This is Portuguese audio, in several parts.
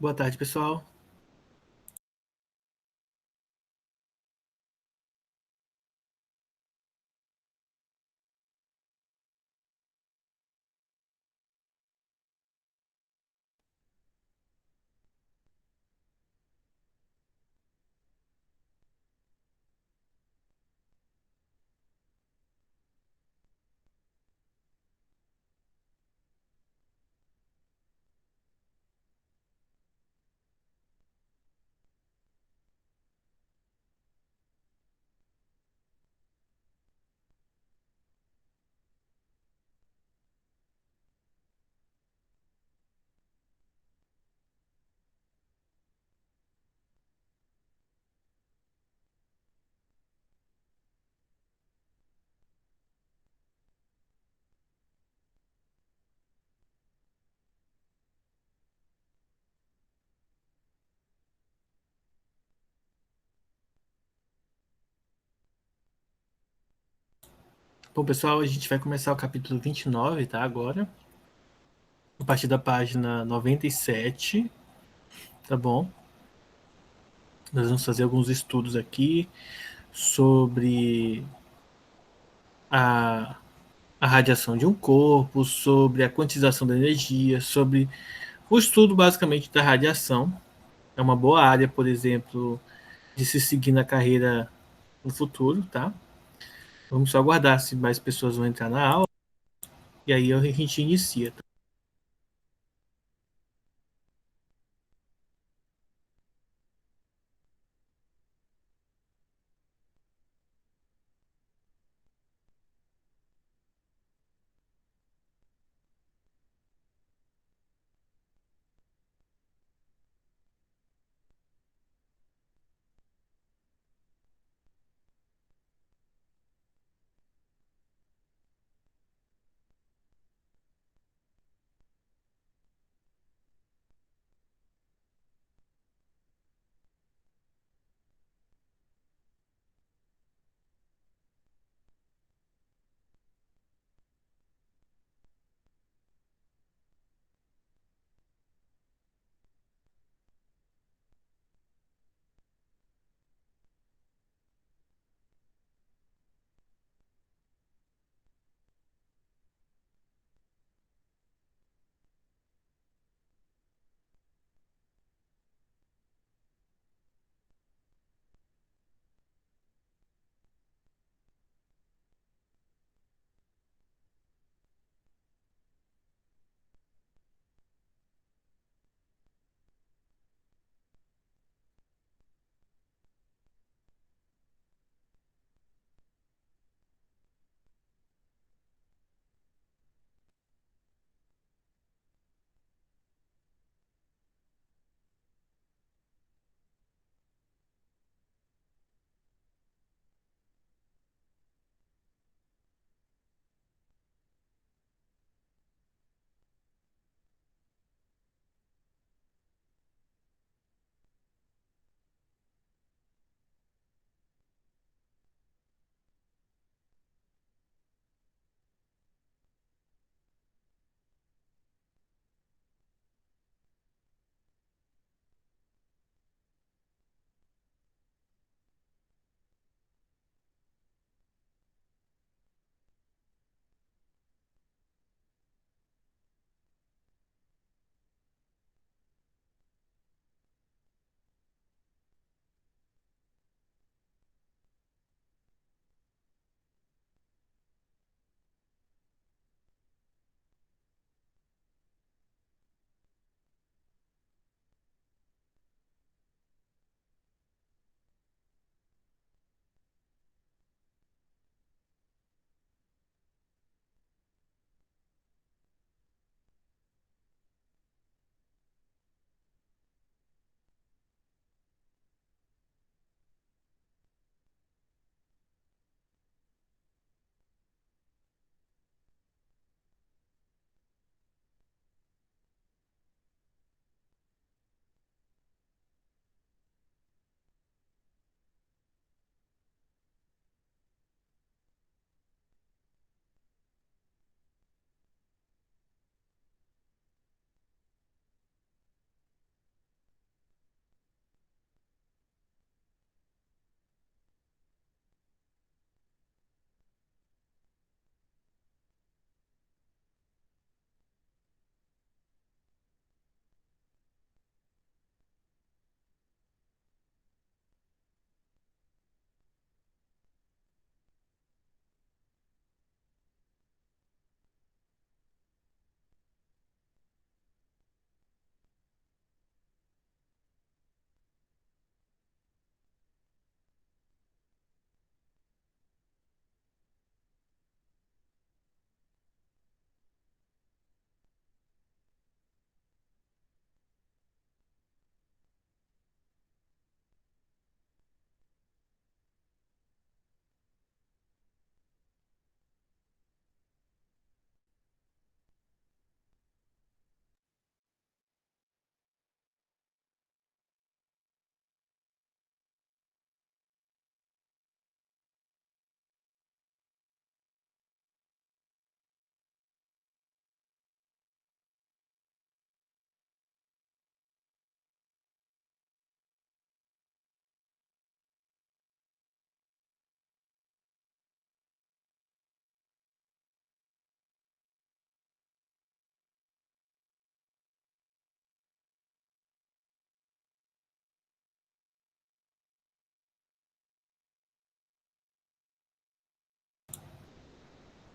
Boa tarde, pessoal. Bom, pessoal, a gente vai começar o capítulo 29, tá? Agora, a partir da página 97, tá bom? Nós vamos fazer alguns estudos aqui sobre a, a radiação de um corpo, sobre a quantização da energia, sobre o estudo basicamente da radiação. É uma boa área, por exemplo, de se seguir na carreira no futuro, tá? Vamos só aguardar se mais pessoas vão entrar na aula e aí a gente inicia, tá?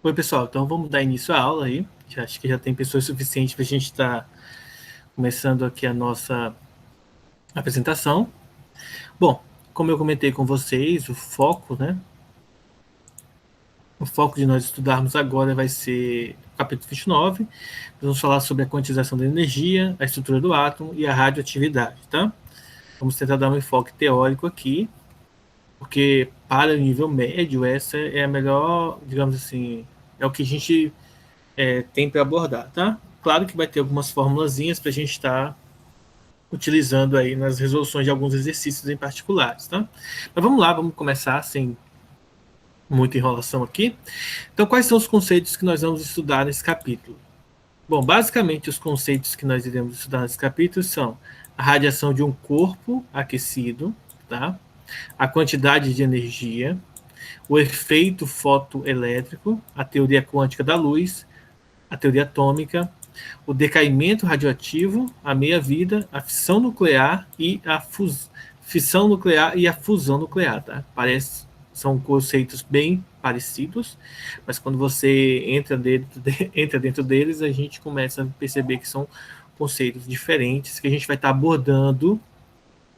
Oi, pessoal. Então, vamos dar início à aula aí. Acho que já tem pessoas suficientes para a gente estar começando aqui a nossa apresentação. Bom, como eu comentei com vocês, o foco, né? O foco de nós estudarmos agora vai ser o capítulo 29. Vamos falar sobre a quantização da energia, a estrutura do átomo e a radioatividade, tá? Vamos tentar dar um enfoque teórico aqui, porque para o nível médio, essa é a melhor, digamos assim, é o que a gente tem para abordar, tá? Claro que vai ter algumas formulazinhas para a gente estar utilizando aí nas resoluções de alguns exercícios em particulares, tá? Mas vamos lá, vamos começar sem muita enrolação aqui. Então, quais são os conceitos que nós vamos estudar nesse capítulo? Bom, basicamente os conceitos que nós iremos estudar nesse capítulo são a radiação de um corpo aquecido, tá? A quantidade de energia, o efeito fotoelétrico, a teoria quântica da luz, a teoria atômica, o decaimento radioativo, a meia-vida, a fissão nuclear e a fissão nuclear e a fusão nuclear, tá? São conceitos bem parecidos, mas quando você entra dentro deles, a gente começa a perceber que são conceitos diferentes que a gente vai estar abordando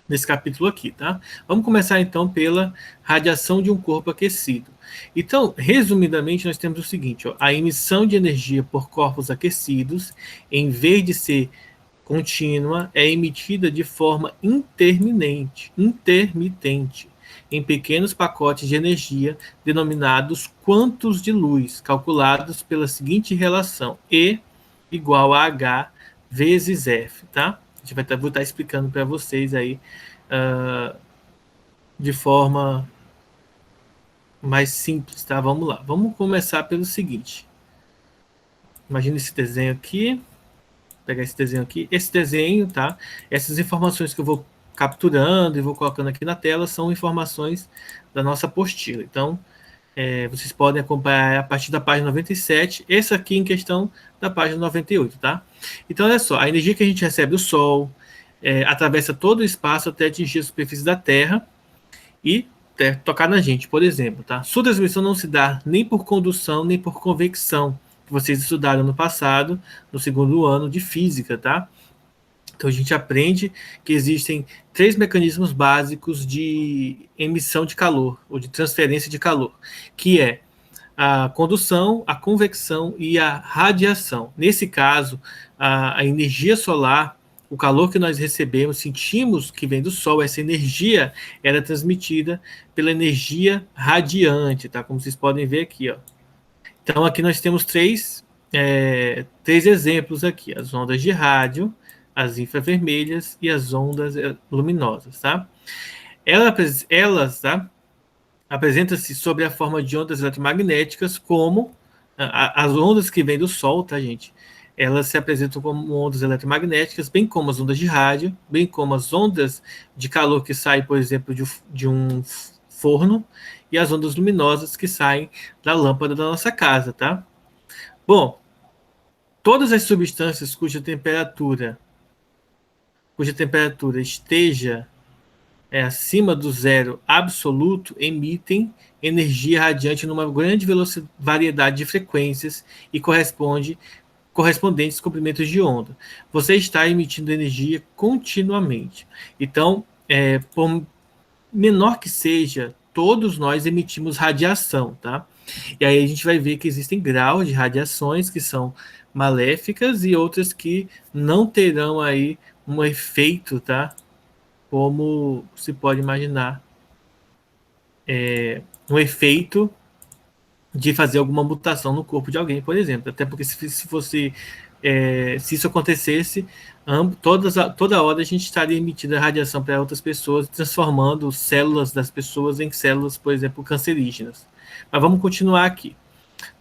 nesse capítulo aqui, tá? Vamos começar então pela radiação de um corpo aquecido. Então, resumidamente, nós temos o seguinte: ó, a emissão de energia por corpos aquecidos, em vez de ser contínua, é emitida de forma intermitente, em pequenos pacotes de energia, denominados quantos de luz, calculados pela seguinte relação: E igual a H vezes F, tá? A gente vou estar explicando para vocês aí de forma mais simples, tá? Vamos lá. Vamos começar pelo seguinte. Imagina esse desenho aqui. Vou pegar esse desenho aqui. Esse desenho, tá? Essas informações que eu vou capturando e vou colocando aqui na tela são informações da nossa apostila. Então, vocês podem acompanhar a partir da página 97. Essa aqui em questão da página 98, tá? Então, olha só. A energia que a gente recebe do Sol atravessa todo o espaço até atingir a superfície da Terra e tocar na gente, por exemplo, tá? Sua transmissão não se dá nem por condução, nem por convecção, que vocês estudaram no passado, no segundo ano de física, tá? Então a gente aprende que existem 3 mecanismos básicos de emissão de calor, ou de transferência de calor, que é a condução, a convecção e a radiação. Nesse caso, a energia solar, o calor que nós recebemos, sentimos que vem do Sol, essa energia era transmitida pela energia radiante, tá? Como vocês podem ver aqui, ó. Então aqui nós temos três exemplos aqui: as ondas de rádio, as infravermelhas e as ondas luminosas, tá? Elas, tá? Apresenta-se sob a forma de ondas eletromagnéticas, como as ondas que vêm do Sol, tá, gente? Elas se apresentam como ondas eletromagnéticas, bem como as ondas de rádio, bem como as ondas de calor que saem, por exemplo, de um forno, e as ondas luminosas que saem da lâmpada da nossa casa, tá? Bom, todas as substâncias cuja temperatura esteja acima do zero absoluto emitem energia radiante numa grande variedade de frequências e correspondentes comprimentos de onda. Você está emitindo energia continuamente. Então, por menor que seja, todos nós emitimos radiação, tá? E aí a gente vai ver que existem graus de radiações que são maléficas e outras que não terão aí um efeito, tá? Como se pode imaginar, um efeito de fazer alguma mutação no corpo de alguém, por exemplo. Até porque se isso acontecesse, toda hora a gente estaria emitindo radiação para outras pessoas, transformando células das pessoas em células, por exemplo, cancerígenas. Mas vamos continuar aqui.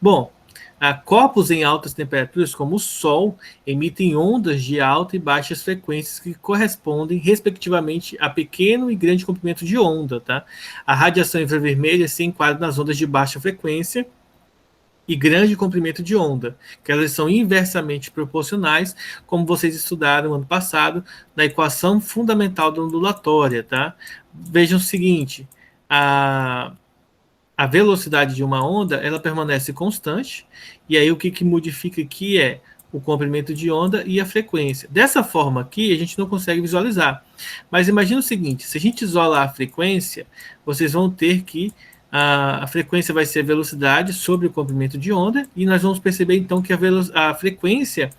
Bom, corpos em altas temperaturas, como o Sol, emitem ondas de alta e baixas frequências que correspondem, respectivamente, a pequeno e grande comprimento de onda, tá? A radiação infravermelha se enquadra nas ondas de baixa frequência e grande comprimento de onda, que elas são inversamente proporcionais, como vocês estudaram ano passado, na equação fundamental da ondulatória, tá? Vejam o seguinte: a velocidade de uma onda, ela permanece constante, e aí o que modifica aqui é o comprimento de onda e a frequência. Dessa forma aqui, a gente não consegue visualizar. Mas imagina o seguinte, se a gente isolar a frequência, vocês vão ter que a frequência vai ser a velocidade sobre o comprimento de onda, e nós vamos perceber então que a frequência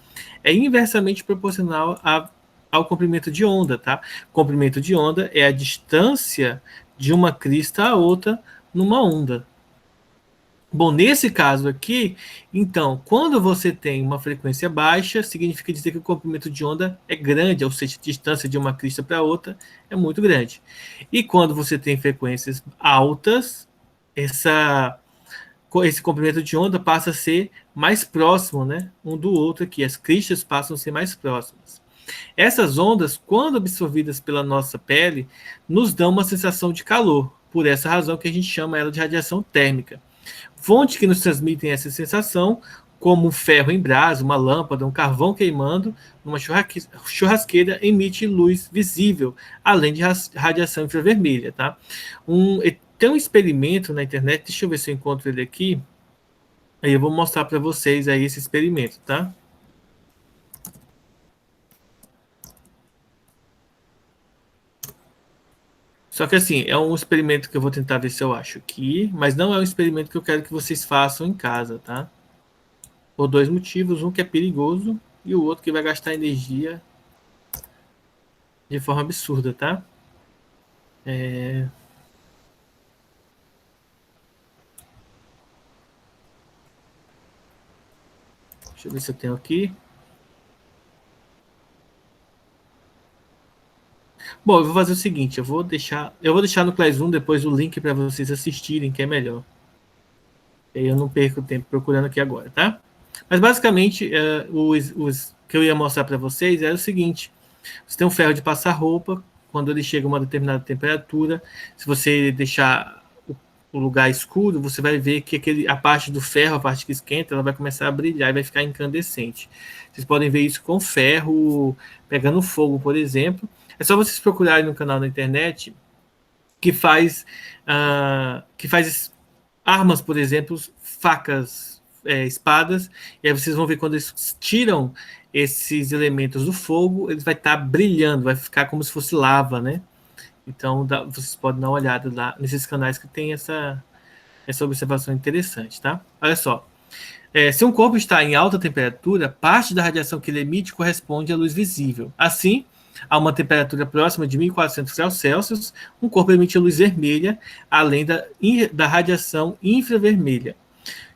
é inversamente proporcional ao comprimento de onda, tá? Comprimento de onda é a distância de uma crista a outra numa onda. Bom, nesse caso aqui, então, quando você tem uma frequência baixa, significa dizer que o comprimento de onda é grande, ou seja, a distância de uma crista para outra é muito grande. E quando você tem frequências altas, esse comprimento de onda passa a ser mais próximo, né, um do outro aqui. As cristas passam a ser mais próximas. Essas ondas, quando absorvidas pela nossa pele, nos dão uma sensação de calor. Por essa razão que a gente chama ela de radiação térmica. Fontes que nos transmitem essa sensação, como um ferro em brasa, uma lâmpada, um carvão queimando, uma churrasqueira emite luz visível, além de radiação infravermelha. Tá? Tem um experimento na internet, deixa eu ver se eu encontro ele aqui. Aí eu vou mostrar para vocês aí esse experimento, tá? Só que assim, é um experimento que eu vou tentar ver se eu acho aqui, mas não é um experimento que eu quero que vocês façam em casa, tá? Por dois motivos, um que é perigoso e o outro que vai gastar energia de forma absurda, tá? Deixa eu ver se eu tenho aqui. Bom, eu vou fazer o seguinte, eu vou deixar no Classroom depois o link para vocês assistirem, que é melhor. E aí eu não perco tempo procurando aqui agora, tá? Mas basicamente, os que eu ia mostrar para vocês era o seguinte: você tem um ferro de passar roupa, quando ele chega a uma determinada temperatura, se você deixar o lugar escuro, você vai ver que a parte do ferro, a parte que esquenta, ela vai começar a brilhar e vai ficar incandescente. Vocês podem ver isso com ferro pegando fogo, por exemplo. É só vocês procurarem no canal da internet que faz armas, por exemplo, facas, espadas, e aí vocês vão ver quando eles tiram esses elementos do fogo, eles vai estar brilhando, vai ficar como se fosse lava, né? Então vocês podem dar uma olhada lá nesses canais que tem essa observação interessante, tá? Olha só. Se um corpo está em alta temperatura, parte da radiação que ele emite corresponde à luz visível. Assim, a uma temperatura próxima de 1400 graus Celsius, um corpo emite luz vermelha, além da radiação infravermelha,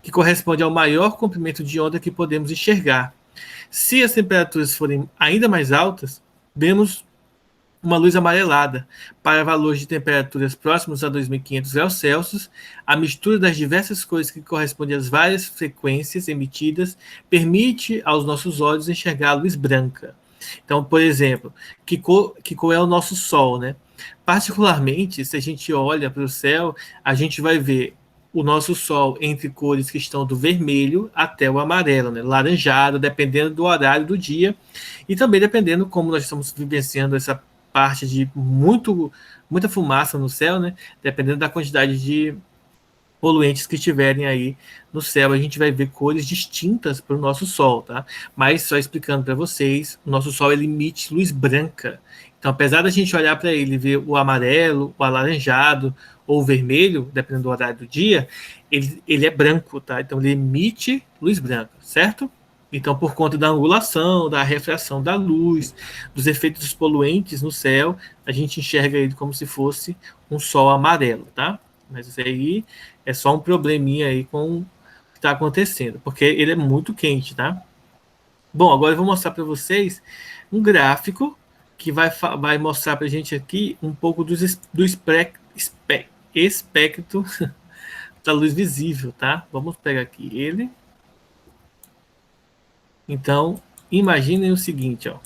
que corresponde ao maior comprimento de onda que podemos enxergar. Se as temperaturas forem ainda mais altas, vemos uma luz amarelada. Para valores de temperaturas próximos a 2500 graus Celsius, a mistura das diversas cores que correspondem às várias frequências emitidas permite aos nossos olhos enxergar a luz branca. Então, por exemplo, que cor é o nosso Sol, né? Particularmente, se a gente olha para o céu, a gente vai ver o nosso Sol entre cores que estão do vermelho até o amarelo, né? Laranjado, dependendo do horário do dia e também dependendo como nós estamos vivenciando essa parte de muita fumaça no céu, né? Dependendo da quantidade de poluentes que estiverem aí no céu, a gente vai ver cores distintas para o nosso Sol, tá? Mas só explicando para vocês, o nosso Sol ele emite luz branca. Então, apesar da gente olhar para ele e ver o amarelo, o alaranjado ou o vermelho, dependendo do horário do dia, ele é branco, tá? Então, ele emite luz branca, certo? Então, por conta da angulação, da refração da luz, dos efeitos dos poluentes no céu, a gente enxerga ele como se fosse um sol amarelo, tá? Mas isso aí é só um probleminha aí com o que está acontecendo, porque ele é muito quente, tá? Bom, agora eu vou mostrar para vocês um gráfico que vai mostrar para a gente aqui um pouco do espectro da luz visível, tá? Vamos pegar aqui ele. Então, imaginem o seguinte, ó.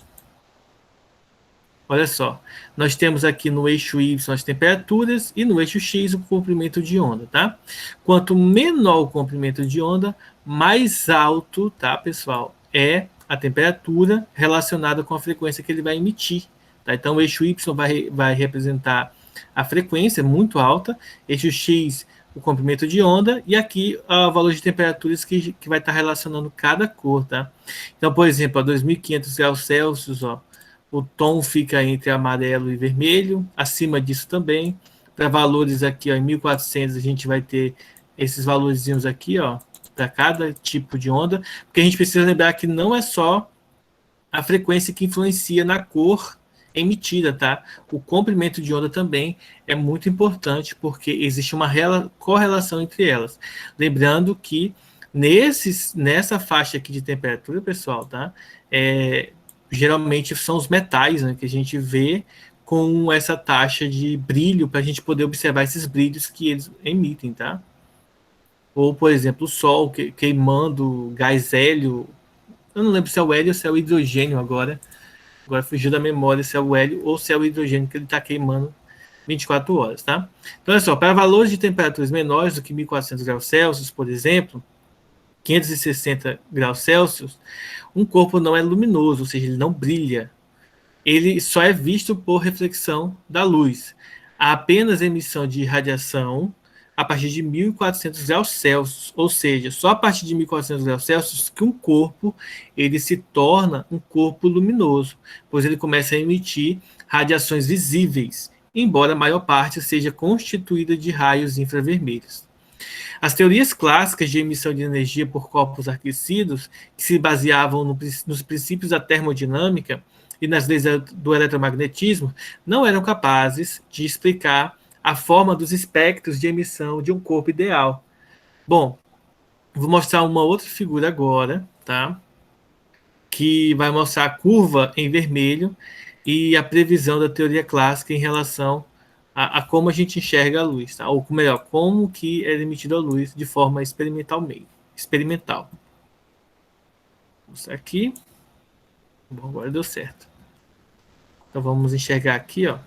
Olha só, nós temos aqui no eixo Y as temperaturas e no eixo X o comprimento de onda, tá? Quanto menor o comprimento de onda, mais alto, tá, pessoal, é a temperatura relacionada com a frequência que ele vai emitir, tá? Então, o eixo Y vai representar a frequência muito alta, eixo X o comprimento de onda, e aqui o valor de temperaturas que vai estar relacionando cada cor, tá? Então, por exemplo, a 2.500 graus Celsius, ó, o tom fica entre amarelo e vermelho, acima disso também. Para valores aqui, ó, em 1.400, a gente vai ter esses valorzinhos aqui, ó, para cada tipo de onda, porque a gente precisa lembrar que não é só a frequência que influencia na cor emitida, tá? O comprimento de onda também é muito importante, porque existe uma correlação entre elas. Lembrando que nessa faixa aqui de temperatura, pessoal, tá? Geralmente são os metais, né, que a gente vê com essa taxa de brilho, para a gente poder observar esses brilhos que eles emitem, tá? Ou, por exemplo, o Sol queimando gás hélio. Eu não lembro se é o hélio ou se é o hidrogênio agora. Agora fugiu da memória se é o hélio ou se é o hidrogênio que ele está queimando 24 horas, tá? Então, olha só, para valores de temperaturas menores do que 1.400 graus Celsius, por exemplo, 560 graus Celsius, um corpo não é luminoso, ou seja, ele não brilha. Ele só é visto por reflexão da luz. Há apenas emissão de radiação a partir de 1.400 graus Celsius, ou seja, só a partir de 1.400 graus Celsius que um corpo ele se torna um corpo luminoso, pois ele começa a emitir radiações visíveis, embora a maior parte seja constituída de raios infravermelhos. As teorias clássicas de emissão de energia por corpos aquecidos, que se baseavam nos princípios da termodinâmica e nas leis do eletromagnetismo, não eram capazes de explicar a forma dos espectros de emissão de um corpo ideal. Bom, vou mostrar uma outra figura agora, tá? Que vai mostrar a curva em vermelho e a previsão da teoria clássica em relação a como a gente enxerga a luz, tá? Ou melhor, como que é emitida a luz de forma experimental. Vou mostrar aqui. Bom, agora deu certo. Então vamos enxergar aqui, ó.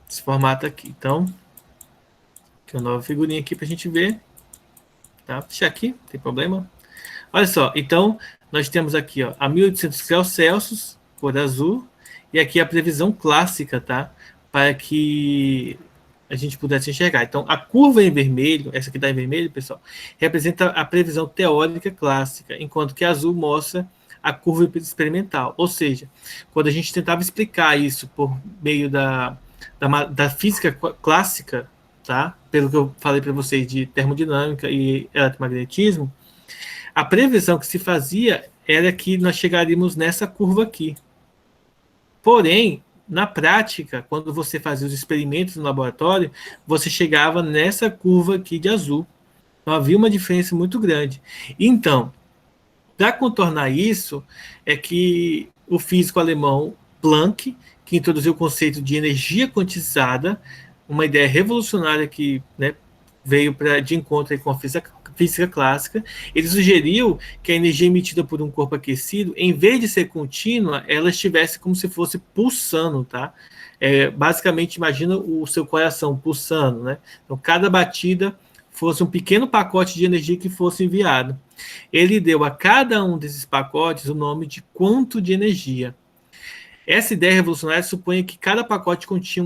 Esse formato aqui. Então, aqui uma nova figurinha aqui para a gente ver. Tá? Deixa aqui, não tem problema. Olha só, então nós temos aqui, ó, a 1.800 graus Celsius, cor azul, e aqui a previsão clássica, tá? Para que a gente pudesse enxergar. Então, a curva em vermelho, essa aqui está em vermelho, pessoal, representa a previsão teórica clássica, enquanto que a azul mostra a curva experimental. Ou seja, quando a gente tentava explicar isso por meio da física clássica, tá? Pelo que eu falei para vocês de termodinâmica e eletromagnetismo, a previsão que se fazia era que nós chegaríamos nessa curva aqui. Porém, na prática, quando você fazia os experimentos no laboratório, você chegava nessa curva aqui de azul. Então havia uma diferença muito grande. Então, para contornar isso, é que o físico alemão Planck, que introduziu o conceito de energia quantizada, uma ideia revolucionária que, né, veio de encontro com a física clássica, ele sugeriu que a energia emitida por um corpo aquecido, em vez de ser contínua, ela estivesse como se fosse pulsando, tá? Basicamente, imagina o seu coração pulsando, né? Então, cada batida fosse um pequeno pacote de energia que fosse enviado. Ele deu a cada um desses pacotes o nome de quanto de energia. Essa ideia revolucionária supõe que cada pacote continha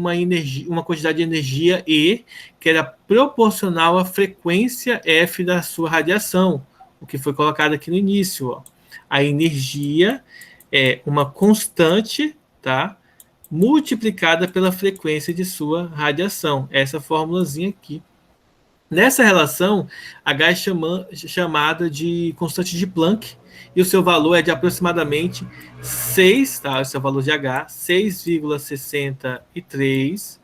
uma quantidade de energia E, que era proporcional à frequência F da sua radiação, o que foi colocado aqui no início. Ó. A energia é uma constante, tá? Multiplicada pela frequência de sua radiação. Essa formulazinha aqui. Nessa relação, H é chamada de constante de Planck, e o seu valor é de aproximadamente 6, tá? Esse é o valor de H, 6,63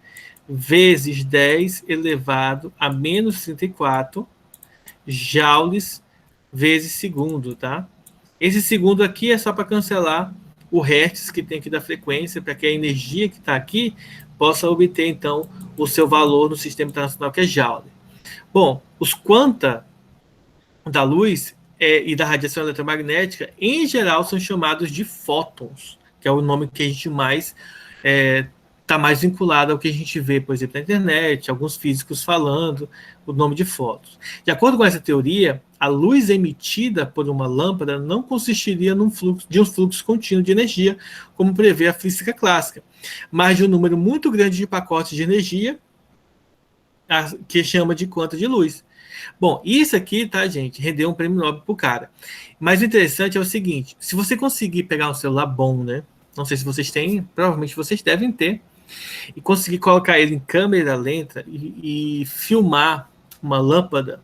vezes 10 elevado a menos 34 joules vezes segundo, tá? Esse segundo aqui é só para cancelar o hertz que tem aqui da frequência, para que a energia que está aqui possa obter, então, o seu valor no sistema internacional, que é joule. Bom, os quanta da luz e da radiação eletromagnética, em geral, são chamados de fótons, que é o nome que a gente mais está mais vinculado ao que a gente vê, por exemplo, na internet, alguns físicos falando o nome de fótons. De acordo com essa teoria, a luz emitida por uma lâmpada não consistiria de um fluxo contínuo de energia, como prevê a física clássica, mas de um número muito grande de pacotes de energia que chama de conta de luz. Bom, isso aqui, tá, gente, rendeu um prêmio Nobel pro cara. Mas o interessante é o seguinte: se você conseguir pegar um celular bom, né? Não sei se vocês têm, provavelmente vocês devem ter, e conseguir colocar ele em câmera lenta e filmar uma lâmpada,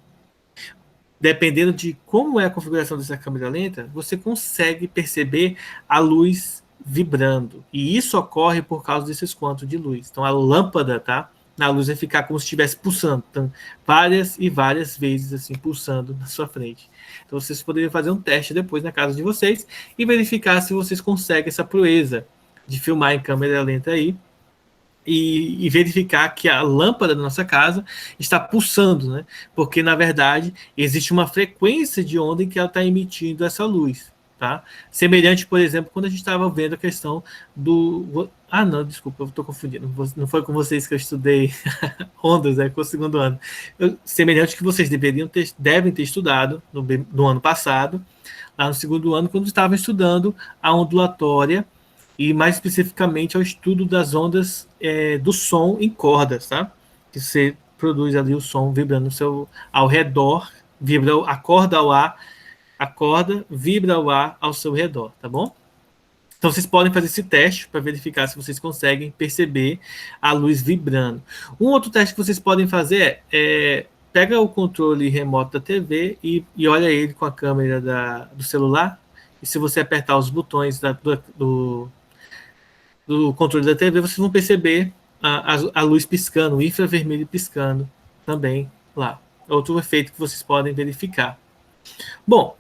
dependendo de como é a configuração dessa câmera lenta, você consegue perceber a luz vibrando. E isso ocorre por causa desses quantos de luz. Então a lâmpada, tá? Na luz vai ficar como se estivesse pulsando, então, várias e várias vezes assim pulsando na sua frente. Então vocês poderiam fazer um teste depois na casa de vocês e verificar se vocês conseguem essa proeza de filmar em câmera lenta aí e verificar que a lâmpada da nossa casa está pulsando, né? Porque na verdade existe uma frequência de onda em que ela está emitindo essa luz, tá? Semelhante, por exemplo, quando a gente estava vendo a questão do... Ah, não, desculpa, eu estou confundindo. Não foi com vocês que eu estudei ondas, com o segundo ano. Semelhante que vocês devem ter estudado no ano passado, lá no segundo ano, quando estavam estudando a ondulatória e mais especificamente ao estudo das ondas do som em cordas, tá? Que você produz ali o som vibrando ao redor, vibra a corda ao ar, a corda vibra ao ar ao seu redor, tá bom? Então vocês podem fazer esse teste para verificar se vocês conseguem perceber a luz vibrando. Um outro teste que vocês podem fazer pega o controle remoto da TV e olha ele com a câmera do celular. E se você apertar os botões do controle da TV, vocês vão perceber a luz piscando, o infravermelho piscando também lá. Outro efeito que vocês podem verificar. Bom,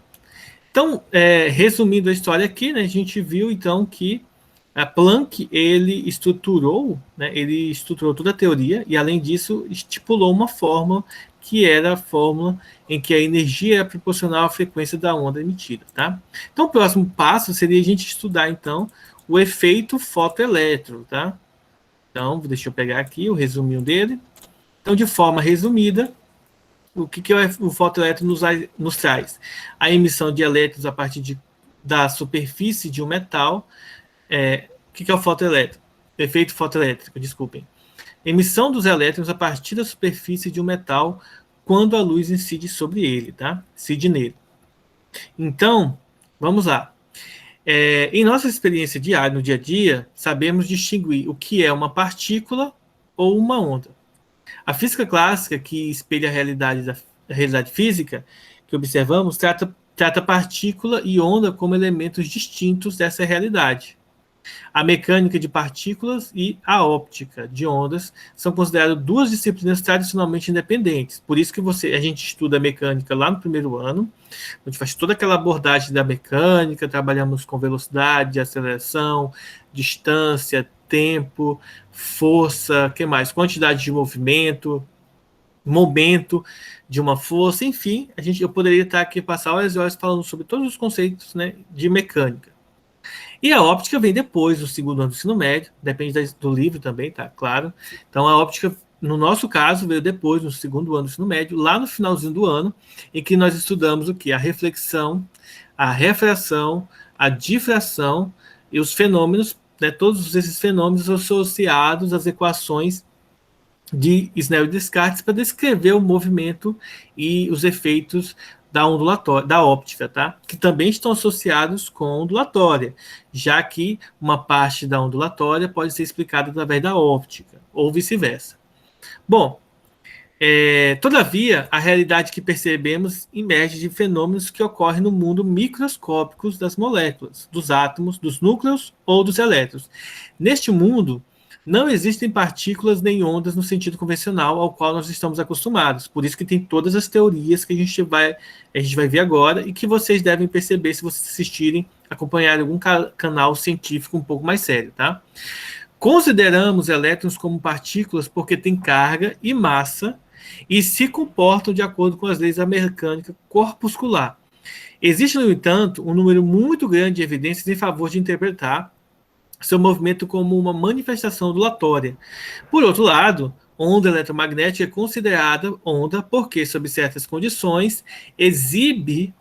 então, resumindo a história aqui, né, a gente viu então que a Planck ele estruturou toda a teoria e, além disso, estipulou uma fórmula que era a fórmula em que a energia era proporcional à frequência da onda emitida. Tá? Então, o próximo passo seria a gente estudar então o efeito fotoelétrico. Tá? Então, deixa eu pegar aqui o resuminho dele. Então, de forma resumida, o que o fotoelétrico nos traz? A emissão de elétrons a partir da superfície de um metal. O que é o fotoelétrico? Efeito fotoelétrico, desculpem. Emissão dos elétrons a partir da superfície de um metal quando a luz incide sobre ele, tá? Incide nele. Então, vamos lá. Em nossa experiência diária, no dia a dia, sabemos distinguir o que é uma partícula ou uma onda. A física clássica, que espelha a realidade física que observamos, trata partícula e onda como elementos distintos dessa realidade. A mecânica de partículas e a óptica de ondas são consideradas duas disciplinas tradicionalmente independentes. Por isso que a gente estuda a mecânica lá no primeiro ano. A gente faz toda aquela abordagem da mecânica, trabalhamos com velocidade, aceleração, distância, tempo, força, que mais? Quantidade de movimento, momento de uma força, enfim, eu poderia estar aqui passar horas e horas falando sobre todos os conceitos, né, de mecânica. E a óptica vem depois do segundo ano do ensino médio, depende do livro também, tá? Claro. Então a óptica, no nosso caso, veio depois, no segundo ano do ensino médio, lá no finalzinho do ano, em que nós estudamos o que? A reflexão, a refração, a difração e os fenômenos, né, todos esses fenômenos associados às equações de Snell e Descartes para descrever o movimento e os efeitos da ondulatória, da óptica, tá? Que também estão associados com a ondulatória, já que uma parte da ondulatória pode ser explicada através da óptica, ou vice-versa. Bom, todavia, a realidade que percebemos emerge de fenômenos que ocorrem no mundo microscópico das moléculas, dos átomos, dos núcleos ou dos elétrons. Neste mundo, não existem partículas nem ondas no sentido convencional ao qual nós estamos acostumados. Por isso que tem todas as teorias que a gente vai ver agora e que vocês devem perceber se vocês assistirem, acompanhar algum canal científico um pouco mais sério, tá? Consideramos elétrons como partículas porque têm carga e massa e se comportam de acordo com as leis da mecânica corpuscular. Existe, no entanto, um número muito grande de evidências em favor de interpretar seu movimento como uma manifestação ondulatória. Por outro lado, onda eletromagnética é considerada onda porque, sob certas condições, exibe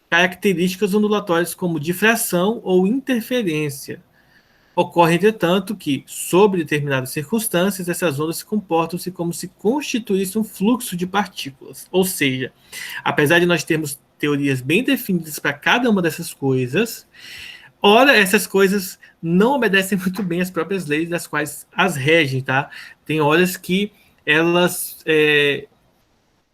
características ondulatórias como difração ou interferência. Ocorre, entretanto, que, sob determinadas circunstâncias, essas ondas se comportam-se como se constituísse um fluxo de partículas. Ou seja, apesar de nós termos teorias bem definidas para cada uma dessas coisas, ora, essas coisas não obedecem muito bem às próprias leis das quais as regem, tá? Tem horas que elas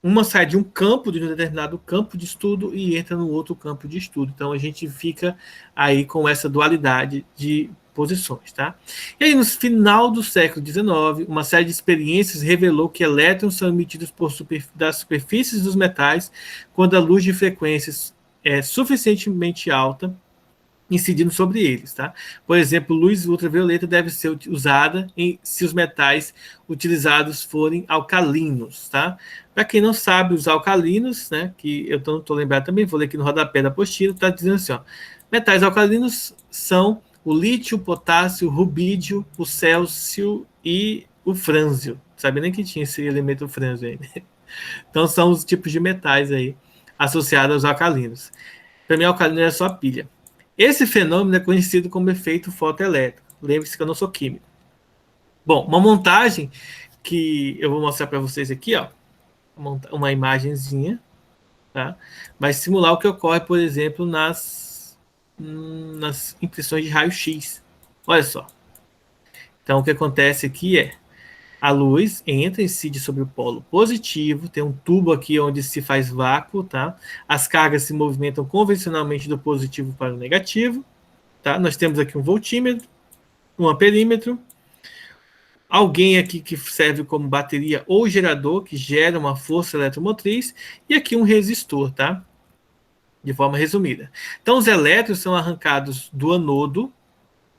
uma sai de um campo, de um determinado campo de estudo e entra no outro campo de estudo. Então a gente fica aí com essa dualidade de posições, tá? E aí no final do século XIX, uma série de experiências revelou que elétrons são emitidos das superfícies dos metais quando a luz de frequências é suficientemente alta incidindo sobre eles, tá? Por exemplo, luz ultravioleta deve ser usada se os metais utilizados forem alcalinos, tá? Para quem não sabe, os alcalinos, né, que eu não estou lembrado também, vou ler aqui no rodapé da apostila, está dizendo assim, ó, metais alcalinos são o lítio, o potássio, o rubídio, o célcio e o frâncio. Sabia nem que tinha esse elemento frâncio aí, né? Então são os tipos de metais aí associados aos alcalinos. Para mim, alcalino é só pilha. Esse fenômeno é conhecido como efeito fotoelétrico. Lembre-se que eu não sou químico. Bom, uma montagem que eu vou mostrar para vocês aqui, ó, uma imagenzinha, tá? Vai simular o que ocorre, por exemplo, nas impressões de raio-x. Olha só. Então, o que acontece aqui é a luz entra e incide sobre o polo positivo, tem um tubo aqui onde se faz vácuo, tá? As cargas se movimentam convencionalmente do positivo para o negativo, tá? Nós temos aqui um voltímetro, um amperímetro, alguém aqui que serve como bateria ou gerador, que gera uma força eletromotriz, e aqui um resistor, tá? De forma resumida. Então, os elétrons são arrancados do anodo.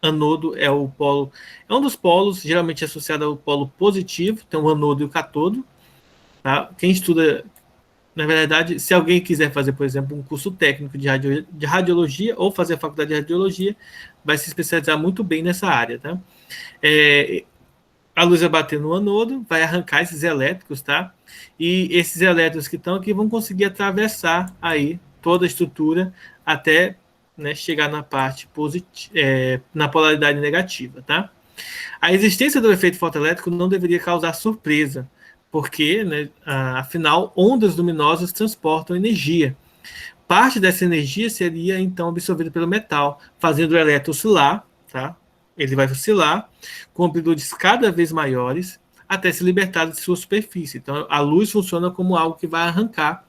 Anodo é o polo, é um dos polos geralmente associado ao polo positivo, tem o anodo e o catodo, tá? Quem estuda, na verdade, se alguém quiser fazer, por exemplo, um curso técnico de radiologia ou fazer a faculdade de radiologia, vai se especializar muito bem nessa área, tá? A luz vai bater no anodo, vai arrancar esses elétrons, tá? E esses elétrons que estão aqui vão conseguir atravessar aí toda a estrutura até, né, chegar na parte positiva, na polaridade negativa, tá? A existência do efeito fotoelétrico não deveria causar surpresa, porque, né, afinal, ondas luminosas transportam energia. Parte dessa energia seria então absorvida pelo metal, fazendo o elétron oscilar, tá? Ele vai oscilar com amplitudes cada vez maiores até se libertar de sua superfície. Então, a luz funciona como algo que vai arrancar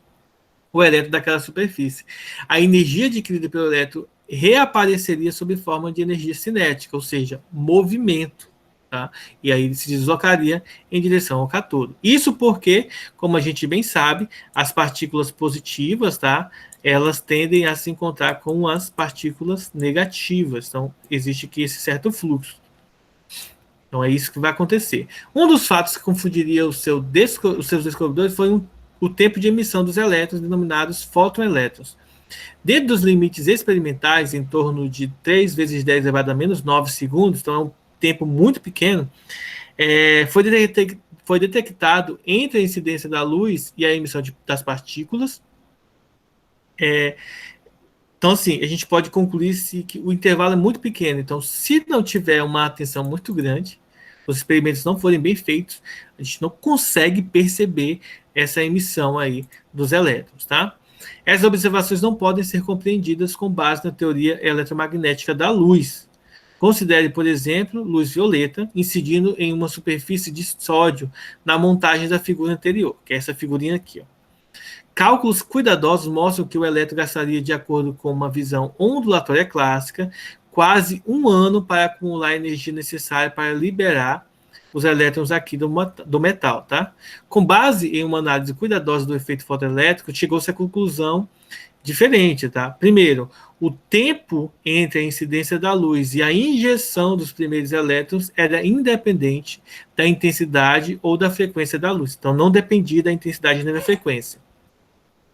o elétron daquela superfície. A energia adquirida pelo elétron reapareceria sob forma de energia cinética, ou seja, movimento. Tá? E aí ele se deslocaria em direção ao catodo. Isso porque, como a gente bem sabe, as partículas positivas, tá? Elas tendem a se encontrar com as partículas negativas. Então, existe aqui esse certo fluxo. Então, é isso que vai acontecer. Um dos fatos que confundiria os seus descobridores foi o tempo de emissão dos elétrons, denominados fotoelétrons. Dentro dos limites experimentais, em torno de 3 vezes 10 elevado a menos 9 segundos, então é um tempo muito pequeno, foi detectado entre a incidência da luz e a emissão das partículas. Então, assim, a gente pode concluir que o intervalo é muito pequeno. Então, se não tiver uma atenção muito grande, os experimentos não forem bem feitos, a gente não consegue perceber essa emissão aí dos elétrons, tá? Essas observações não podem ser compreendidas com base na teoria eletromagnética da luz. Considere, por exemplo, luz violeta incidindo em uma superfície de sódio na montagem da figura anterior, que é essa figurinha aqui, ó. Cálculos cuidadosos mostram que o elétron gastaria, de acordo com uma visão ondulatória clássica, quase 1 ano para acumular a energia necessária para liberar os elétrons aqui do metal, tá? Com base em uma análise cuidadosa do efeito fotoelétrico, chegou-se à conclusão diferente, tá? Primeiro, o tempo entre a incidência da luz e a injeção dos primeiros elétrons era independente da intensidade ou da frequência da luz. Então, não dependia da intensidade nem da frequência.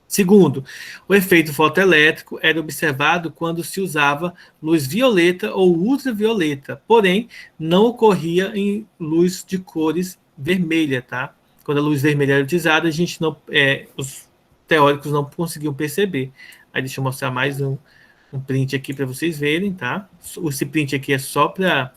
Segundo, o efeito fotoelétrico era observado quando se usava luz violeta ou ultravioleta, porém, não ocorria em luz de cores vermelha, tá? Quando a luz vermelha era utilizada, a gente não, os teóricos não conseguiam perceber. Aí deixa eu mostrar mais um um print aqui para vocês verem, tá? Esse print aqui é só para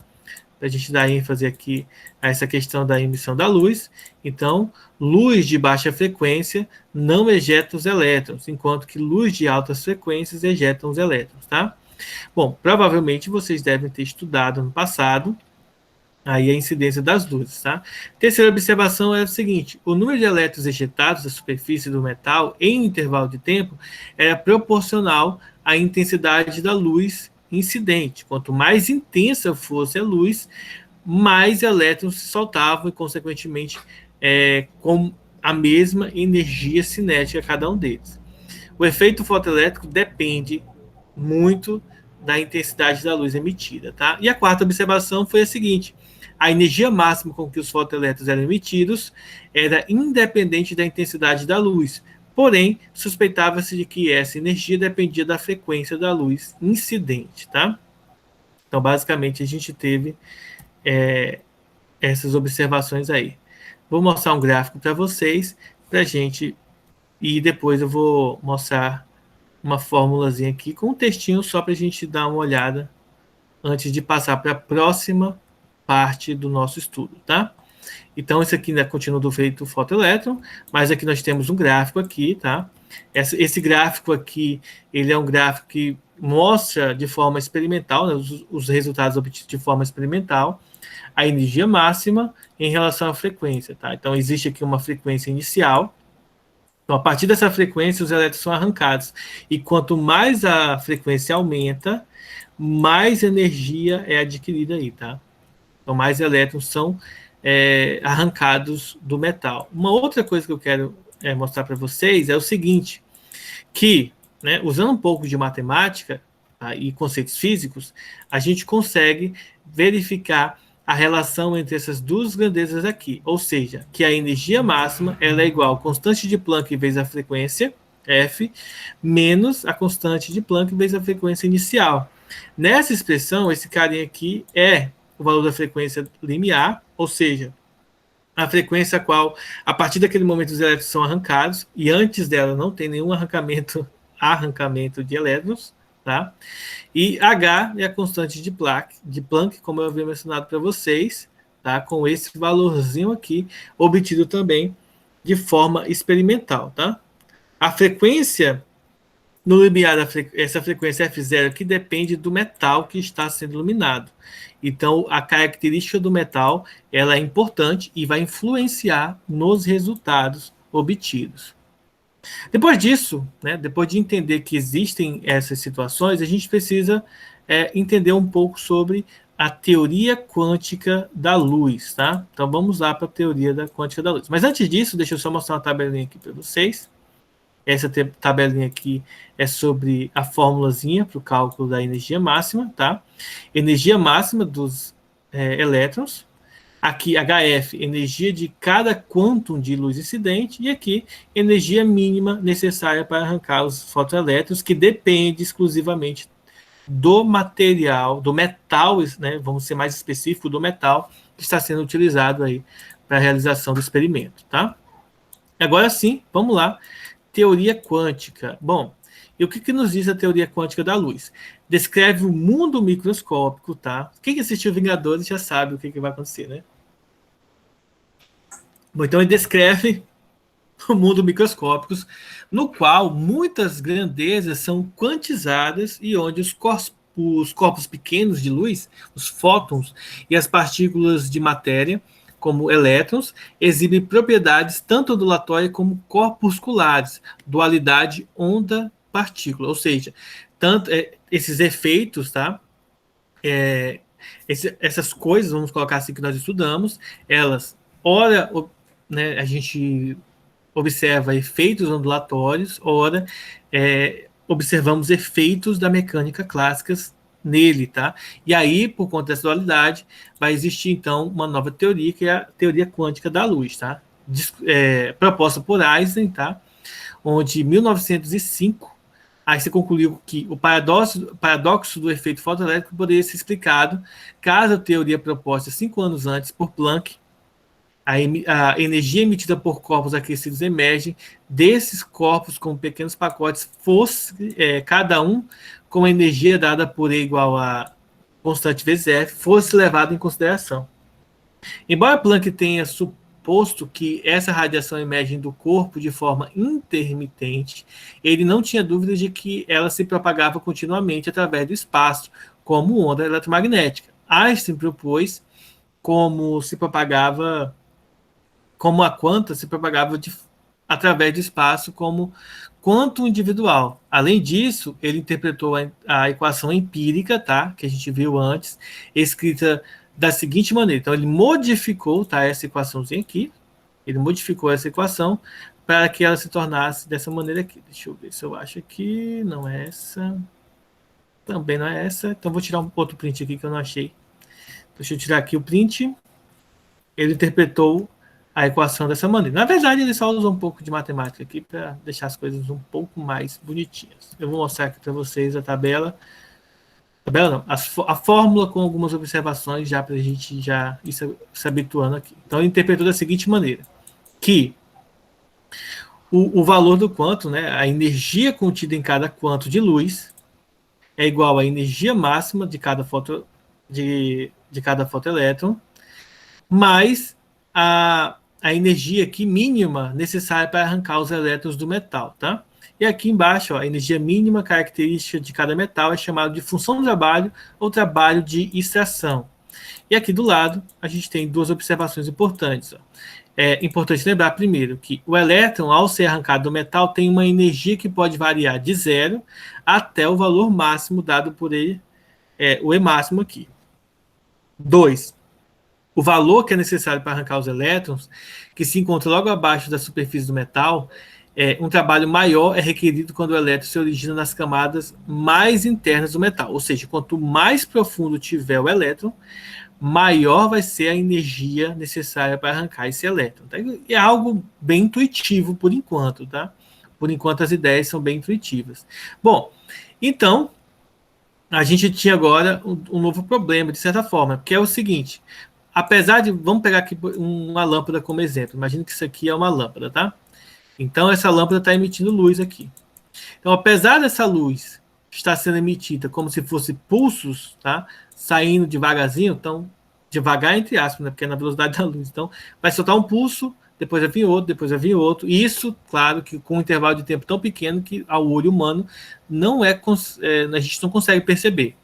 a gente dar ênfase aqui a essa questão da emissão da luz. Então, luz de baixa frequência não ejeta os elétrons, enquanto que luz de altas frequências ejeta os elétrons, tá? Bom, provavelmente vocês devem ter estudado no passado aí a incidência das luzes, tá? Terceira observação é o seguinte: o número de elétrons ejetados da superfície do metal em um intervalo de tempo era proporcional à intensidade da luz incidente. Quanto mais intensa fosse a luz, mais elétrons se soltavam e, consequentemente, com a mesma energia cinética cada um deles. O efeito fotoelétrico depende muito da intensidade da luz emitida, tá? E a quarta observação foi a seguinte: a energia máxima com que os fotoelétrons eram emitidos era independente da intensidade da luz, porém, suspeitava-se de que essa energia dependia da frequência da luz incidente, tá? Então, basicamente, a gente teve essas observações aí. Vou mostrar um gráfico para vocês, para a gente, e depois eu vou mostrar uma fórmulazinha aqui com um textinho só para a gente dar uma olhada antes de passar para a próxima parte do nosso estudo, tá? Então, esse aqui ainda continua do efeito fotoelétron, mas aqui nós temos um gráfico aqui, tá? Esse gráfico aqui, ele é um gráfico que mostra de forma experimental, né, os resultados obtidos de forma experimental, a energia máxima em relação à frequência, tá? Então, existe aqui uma frequência inicial. Então, a partir dessa frequência, os elétrons são arrancados. E quanto mais a frequência aumenta, mais energia é adquirida aí, tá? Então, mais elétrons são arrancados do metal. Uma outra coisa que eu quero mostrar para vocês é o seguinte, que, né, usando um pouco de matemática, tá, e conceitos físicos, a gente consegue verificar a relação entre essas duas grandezas aqui, ou seja, que a energia máxima ela é igual à constante de Planck vezes a frequência, F, menos a constante de Planck vezes a frequência inicial. Nessa expressão, esse carinha aqui é o valor da frequência limiar, ou seja, a frequência a qual, a partir daquele momento, os elétrons são arrancados, e antes dela não tem nenhum arrancamento de elétrons, tá? E H é a constante de Planck, como eu havia mencionado para vocês, tá? Com esse valorzinho aqui, obtido também de forma experimental, tá? A frequência no limiar, essa frequência F0 que depende do metal que está sendo iluminado. Então, a característica do metal ela é importante e vai influenciar nos resultados obtidos. Depois disso, né, depois de entender que existem essas situações, a gente precisa entender um pouco sobre a teoria quântica da luz, tá? Então, vamos lá para a teoria da quântica da luz. Mas antes disso, deixa eu só mostrar uma tabelinha aqui para vocês. Essa tabelinha aqui é sobre a formulazinha para o cálculo da energia máxima, tá? Energia máxima dos elétrons. Aqui, HF, energia de cada quantum de luz incidente. E aqui, energia mínima necessária para arrancar os fotoelétrons, que depende exclusivamente do material, do metal, né? Vamos ser mais específico, do metal que está sendo utilizado aí para a realização do experimento, tá? Agora sim, vamos lá. Teoria quântica. Bom, e o que nos diz a teoria quântica da luz? Descreve o mundo microscópico, tá? Quem assistiu Vingadores já sabe o que vai acontecer, né? Bom, então ele descreve o mundo microscópico, no qual muitas grandezas são quantizadas e onde os corpos pequenos de luz, os fótons e as partículas de matéria, como elétrons, exibem propriedades tanto ondulatórias como corpusculares, dualidade onda-partícula, ou seja, tanto esses efeitos, tá? Essas coisas, vamos colocar assim que nós estudamos, elas, ora, né, a gente observa efeitos ondulatórios, ora observamos efeitos da mecânica clássica nele, tá? E aí, por conta dessa dualidade, vai existir, então, uma nova teoria, que é a teoria quântica da luz, tá? Proposta por Einstein, tá? Onde, em 1905, Einstein concluiu que o paradoxo do efeito fotoelétrico poderia ser explicado caso a teoria proposta 5 anos antes por Planck A energia emitida por corpos aquecidos emerge desses corpos com pequenos pacotes, cada um com a energia dada por E igual a constante vezes F, fosse levado em consideração. Embora Planck tenha suposto que essa radiação emerge do corpo de forma intermitente, ele não tinha dúvidas de que ela se propagava continuamente através do espaço, como onda eletromagnética. Einstein propôs como a quanta se propagava através do espaço como quanto individual. Além disso, ele interpretou a equação empírica, tá, que a gente viu antes, escrita da seguinte maneira. Então, ele modificou, tá, essa equaçãozinha aqui, ele modificou essa equação para que ela se tornasse dessa maneira aqui. Deixa eu ver se eu acho aqui. Não é essa. Também não é essa. Então, vou tirar um outro print aqui que eu não achei. Deixa eu tirar aqui o print. Ele interpretou a equação dessa maneira. Na verdade, ele só usou um pouco de matemática aqui para deixar as coisas um pouco mais bonitinhas. Eu vou mostrar aqui para vocês a tabela. Tabela não, a fórmula com algumas observações já para a gente já ir se habituando aqui. Então, ele interpretou da seguinte maneira, que o valor do quanto, né, a energia contida em cada quanto de luz é igual à energia máxima de cada fotoelétron, mais a energia aqui mínima necessária para arrancar os elétrons do metal, tá? E aqui embaixo, ó, a energia mínima característica de cada metal é chamada de função de trabalho ou trabalho de extração. E aqui do lado, a gente tem duas observações importantes. Ó. É importante lembrar primeiro que o elétron, ao ser arrancado do metal, tem uma energia que pode variar de 0 até o valor máximo dado por ele, o E máximo aqui. 2. O valor que é necessário para arrancar os elétrons, que se encontra logo abaixo da superfície do metal, um trabalho maior é requerido quando o elétron se origina nas camadas mais internas do metal. Ou seja, quanto mais profundo tiver o elétron, maior vai ser a energia necessária para arrancar esse elétron. Tá? É algo bem intuitivo por enquanto, tá? Por enquanto as ideias são bem intuitivas. Bom, então, a gente tinha agora um novo problema, de certa forma, que é o seguinte, apesar de, vamos pegar aqui uma lâmpada como exemplo, imagina que isso aqui é uma lâmpada, tá? Então, essa lâmpada está emitindo luz aqui. Então, apesar dessa luz estar sendo emitida como se fosse pulsos, tá? Saindo devagarzinho, então, devagar entre aspas, né? Porque é na velocidade da luz. Então, vai soltar um pulso, depois vai vir outro, depois vai vir outro. E isso, claro, que com um intervalo de tempo tão pequeno que ao olho humano não a gente não consegue perceber.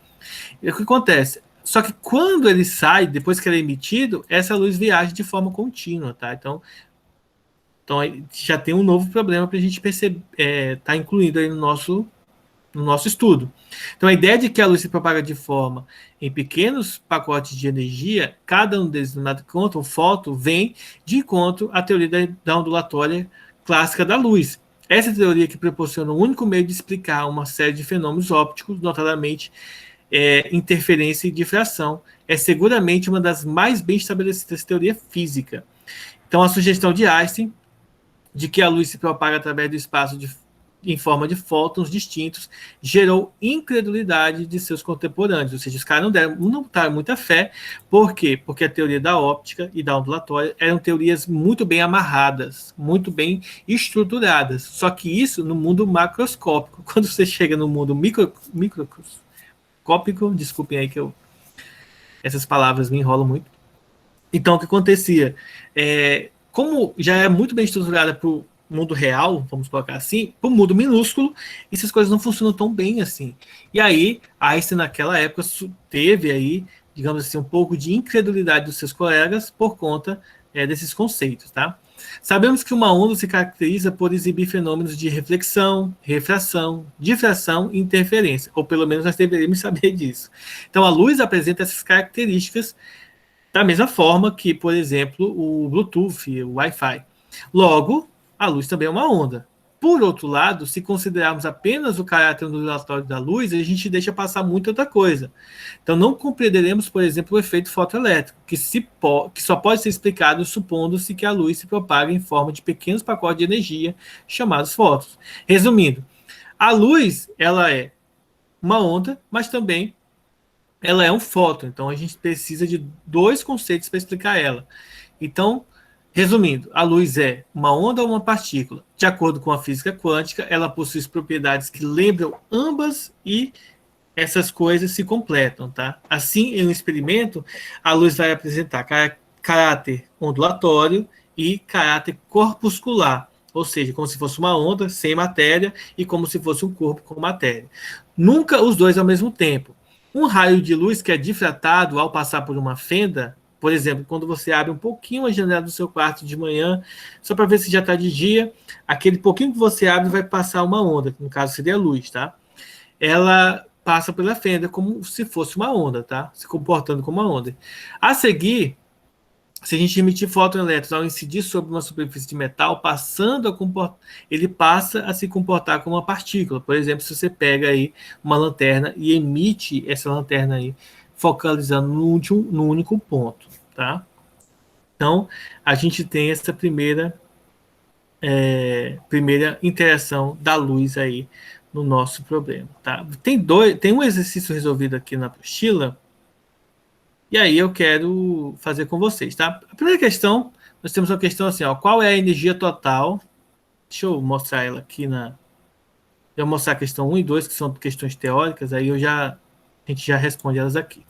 E o que acontece? Só que quando ele sai, depois que ele é emitido, essa luz viaja de forma contínua, tá? Então já tem um novo problema para a gente perceber, tá incluído aí no nosso estudo. Então a ideia de que a luz se propaga de forma em pequenos pacotes de energia, cada um deles nada conta, o fóton, vem de encontro à teoria da ondulatória clássica da luz. Essa teoria que proporciona o único meio de explicar uma série de fenômenos ópticos, notadamente interferência e difração, é seguramente uma das mais bem estabelecidas teorias físicas. Então a sugestão de Einstein de que a luz se propaga através do espaço em forma de fótons distintos, gerou incredulidade de seus contemporâneos. Ou seja, os caras não deram muita fé. Por quê? Porque a teoria da óptica e da ondulatória eram teorias muito bem amarradas, muito bem estruturadas. Só que isso no mundo macroscópico. Quando você chega no mundo microscópico, desculpem aí que essas palavras me enrolam muito. Então, o que acontecia? Como já é muito bem estruturada para o mundo real, vamos colocar assim, para o mundo minúsculo, essas coisas não funcionam tão bem assim. E aí, Einstein, naquela época, teve aí, digamos assim, um pouco de incredulidade dos seus colegas por conta desses conceitos, tá? Sabemos que uma onda se caracteriza por exibir fenômenos de reflexão, refração, difração e interferência, ou pelo menos nós deveríamos saber disso. Então, a luz apresenta essas características da mesma forma que, por exemplo, o Bluetooth, o Wi-Fi. Logo, a luz também é uma onda. Por outro lado, se considerarmos apenas o caráter ondulatório da luz, a gente deixa passar muita outra coisa. Então, não compreenderemos, por exemplo, o efeito fotoelétrico, que só pode ser explicado supondo-se que a luz se propaga em forma de pequenos pacotes de energia, chamados fótons. Resumindo, a luz ela é uma onda, mas também ela é um fóton, então a gente precisa de dois conceitos para explicar ela. Então, Resumindo, a luz é uma onda ou uma partícula. De acordo com a física quântica, ela possui propriedades que lembram ambas e essas coisas se completam, tá? Assim, em um experimento, a luz vai apresentar caráter ondulatório e caráter corpuscular, ou seja, como se fosse uma onda sem matéria e como se fosse um corpo com matéria. Nunca os dois ao mesmo tempo. Um raio de luz que é difratado ao passar por uma fenda, por exemplo, quando você abre um pouquinho a janela do seu quarto de manhã, só para ver se já está de dia, aquele pouquinho que você abre vai passar uma onda, que no caso seria a luz, tá? Ela passa pela fenda como se fosse uma onda, tá? Se comportando como uma onda. A seguir, se a gente emitir fóton-elétrons ao incidir sobre uma superfície de metal, ele passa a se comportar como uma partícula. Por exemplo, se você pega aí uma lanterna e emite essa lanterna aí, focalizando no único ponto, tá? Então, a gente tem essa primeira interação da luz aí no nosso problema, tá? Tem um exercício resolvido aqui na apostila, e aí eu quero fazer com vocês, tá? A primeira questão, nós temos uma questão assim, ó, qual é a energia total? Deixa eu mostrar ela aqui eu vou mostrar a questão 1 e 2, que são questões teóricas, aí a gente já responde elas aqui.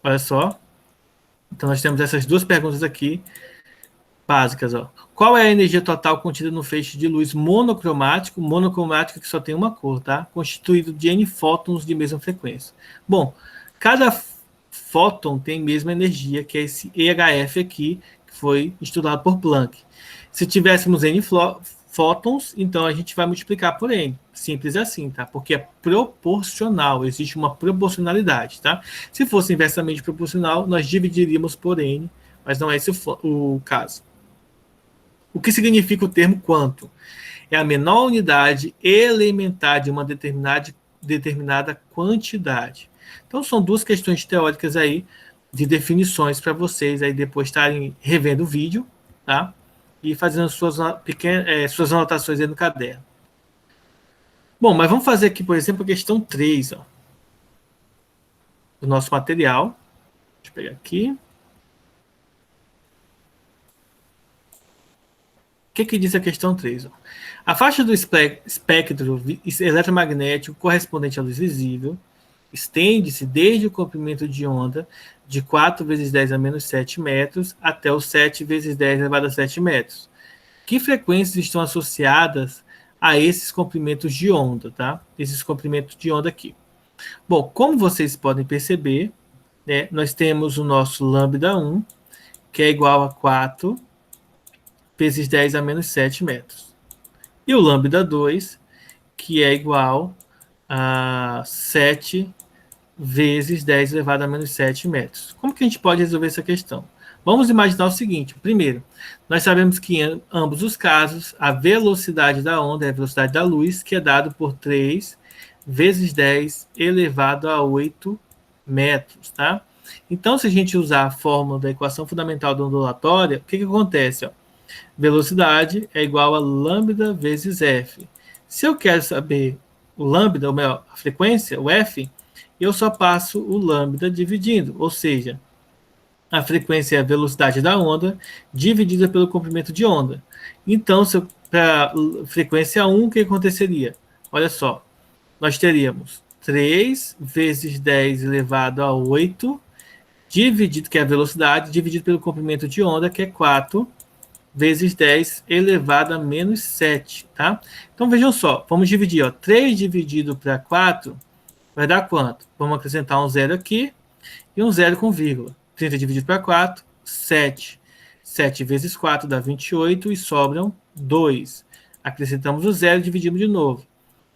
Olha só. Então nós temos essas duas perguntas aqui, básicas, ó. Qual é a energia total contida no feixe de luz monocromático que só tem uma cor, tá? Constituído de N fótons de mesma frequência. Bom, cada fóton tem a mesma energia, que é esse EHF aqui, que foi estudado por Planck. Se tivéssemos N fótons, então a gente vai multiplicar por N. Simples assim, tá? Porque é proporcional, existe uma proporcionalidade, tá? Se fosse inversamente proporcional, nós dividiríamos por N, mas não é esse o caso. O que significa o termo quanto? É a menor unidade elementar de uma determinada quantidade. Então, são duas questões teóricas aí, de definições para vocês aí depois estarem revendo o vídeo, tá? E fazendo suas anotações aí no caderno. Bom, mas vamos fazer aqui, por exemplo, a questão 3, ó, do nosso material. Deixa eu pegar aqui. O que diz a questão 3? Ó? A faixa do espectro eletromagnético correspondente à luz visível estende-se desde o comprimento de onda de 4 vezes 10 a menos 7 metros até os 7 vezes 10 elevado a 7 metros. Que frequências estão associadas a esses comprimentos de onda, tá? Esses comprimentos de onda aqui. Bom, como vocês podem perceber, né, nós temos o nosso lambda 1, que é igual a 4 vezes 10 a menos 7 metros. E o lambda 2, que é igual a 7 vezes 10 elevado a menos 7 metros. Como que a gente pode resolver essa questão? Vamos imaginar o seguinte. Primeiro, nós sabemos que em ambos os casos, a velocidade da onda é a velocidade da luz, que é dado por 3 vezes 10 elevado a 8 metros, tá? Então, se a gente usar a fórmula da equação fundamental da ondulatória, o que acontece? Ó? Velocidade é igual a lambda vezes f. Se eu quero saber o lambda, ou melhor, a frequência, o f, eu só passo o lambda dividindo, ou seja, a frequência é a velocidade da onda dividida pelo comprimento de onda. Então, para frequência 1, o que aconteceria? Olha só, nós teríamos 3 vezes 10 elevado a 8, dividido, que é a velocidade, dividido pelo comprimento de onda, que é 4 vezes 10 elevado a menos 7, tá? Então, vejam só, vamos dividir, ó, 3 dividido para 4 vai dar quanto? Vamos acrescentar um zero aqui e um zero com vírgula. 30 dividido para 4, 7. 7 vezes 4 dá 28 e sobram 2. Acrescentamos o zero e dividimos de novo.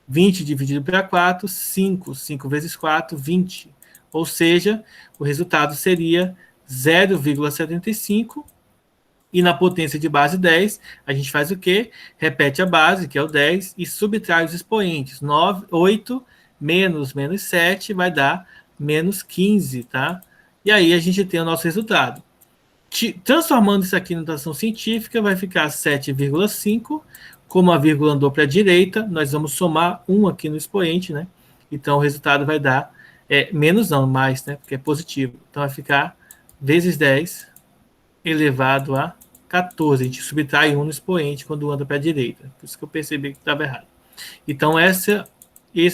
20 dividido para 4, 5. 5 vezes 4, 20. Ou seja, o resultado seria 0,75. E na potência de base 10, a gente faz o quê? Repete a base, que é o 10, e subtrai os expoentes. 8 menos 7 vai dar menos 15, tá? E aí a gente tem o nosso resultado. Transformando isso aqui em notação científica, vai ficar 7,5. Como a vírgula andou para a direita, nós vamos somar 1 aqui no expoente, né? Então o resultado vai dar, menos não, mais, né? Porque é positivo. Então vai ficar vezes 10 elevado a 14. A gente subtrai 1 no expoente quando anda para a direita. Por isso que eu percebi que estava errado. Então, esse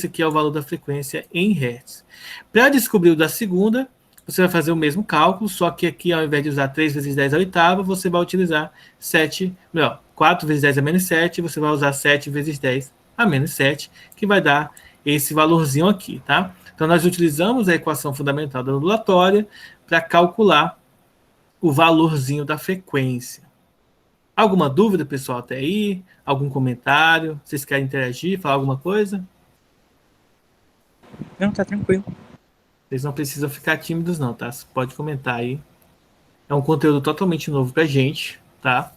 aqui é o valor da frequência em Hertz. Para descobrir o da segunda, você vai fazer o mesmo cálculo, só que aqui, ao invés de usar 3 vezes 10 à oitava, você vai utilizar 4 vezes 10 a menos 7, você vai usar 7 vezes 10 a menos 7, que vai dar esse valorzinho aqui, tá? Então, nós utilizamos a equação fundamental da ondulatória para calcular o valorzinho da frequência. Alguma dúvida, pessoal, até aí? Algum comentário? Vocês querem interagir, falar alguma coisa? Não, tá tranquilo. Vocês não precisam ficar tímidos, não, tá? Você pode comentar aí. É um conteúdo totalmente novo pra gente, tá?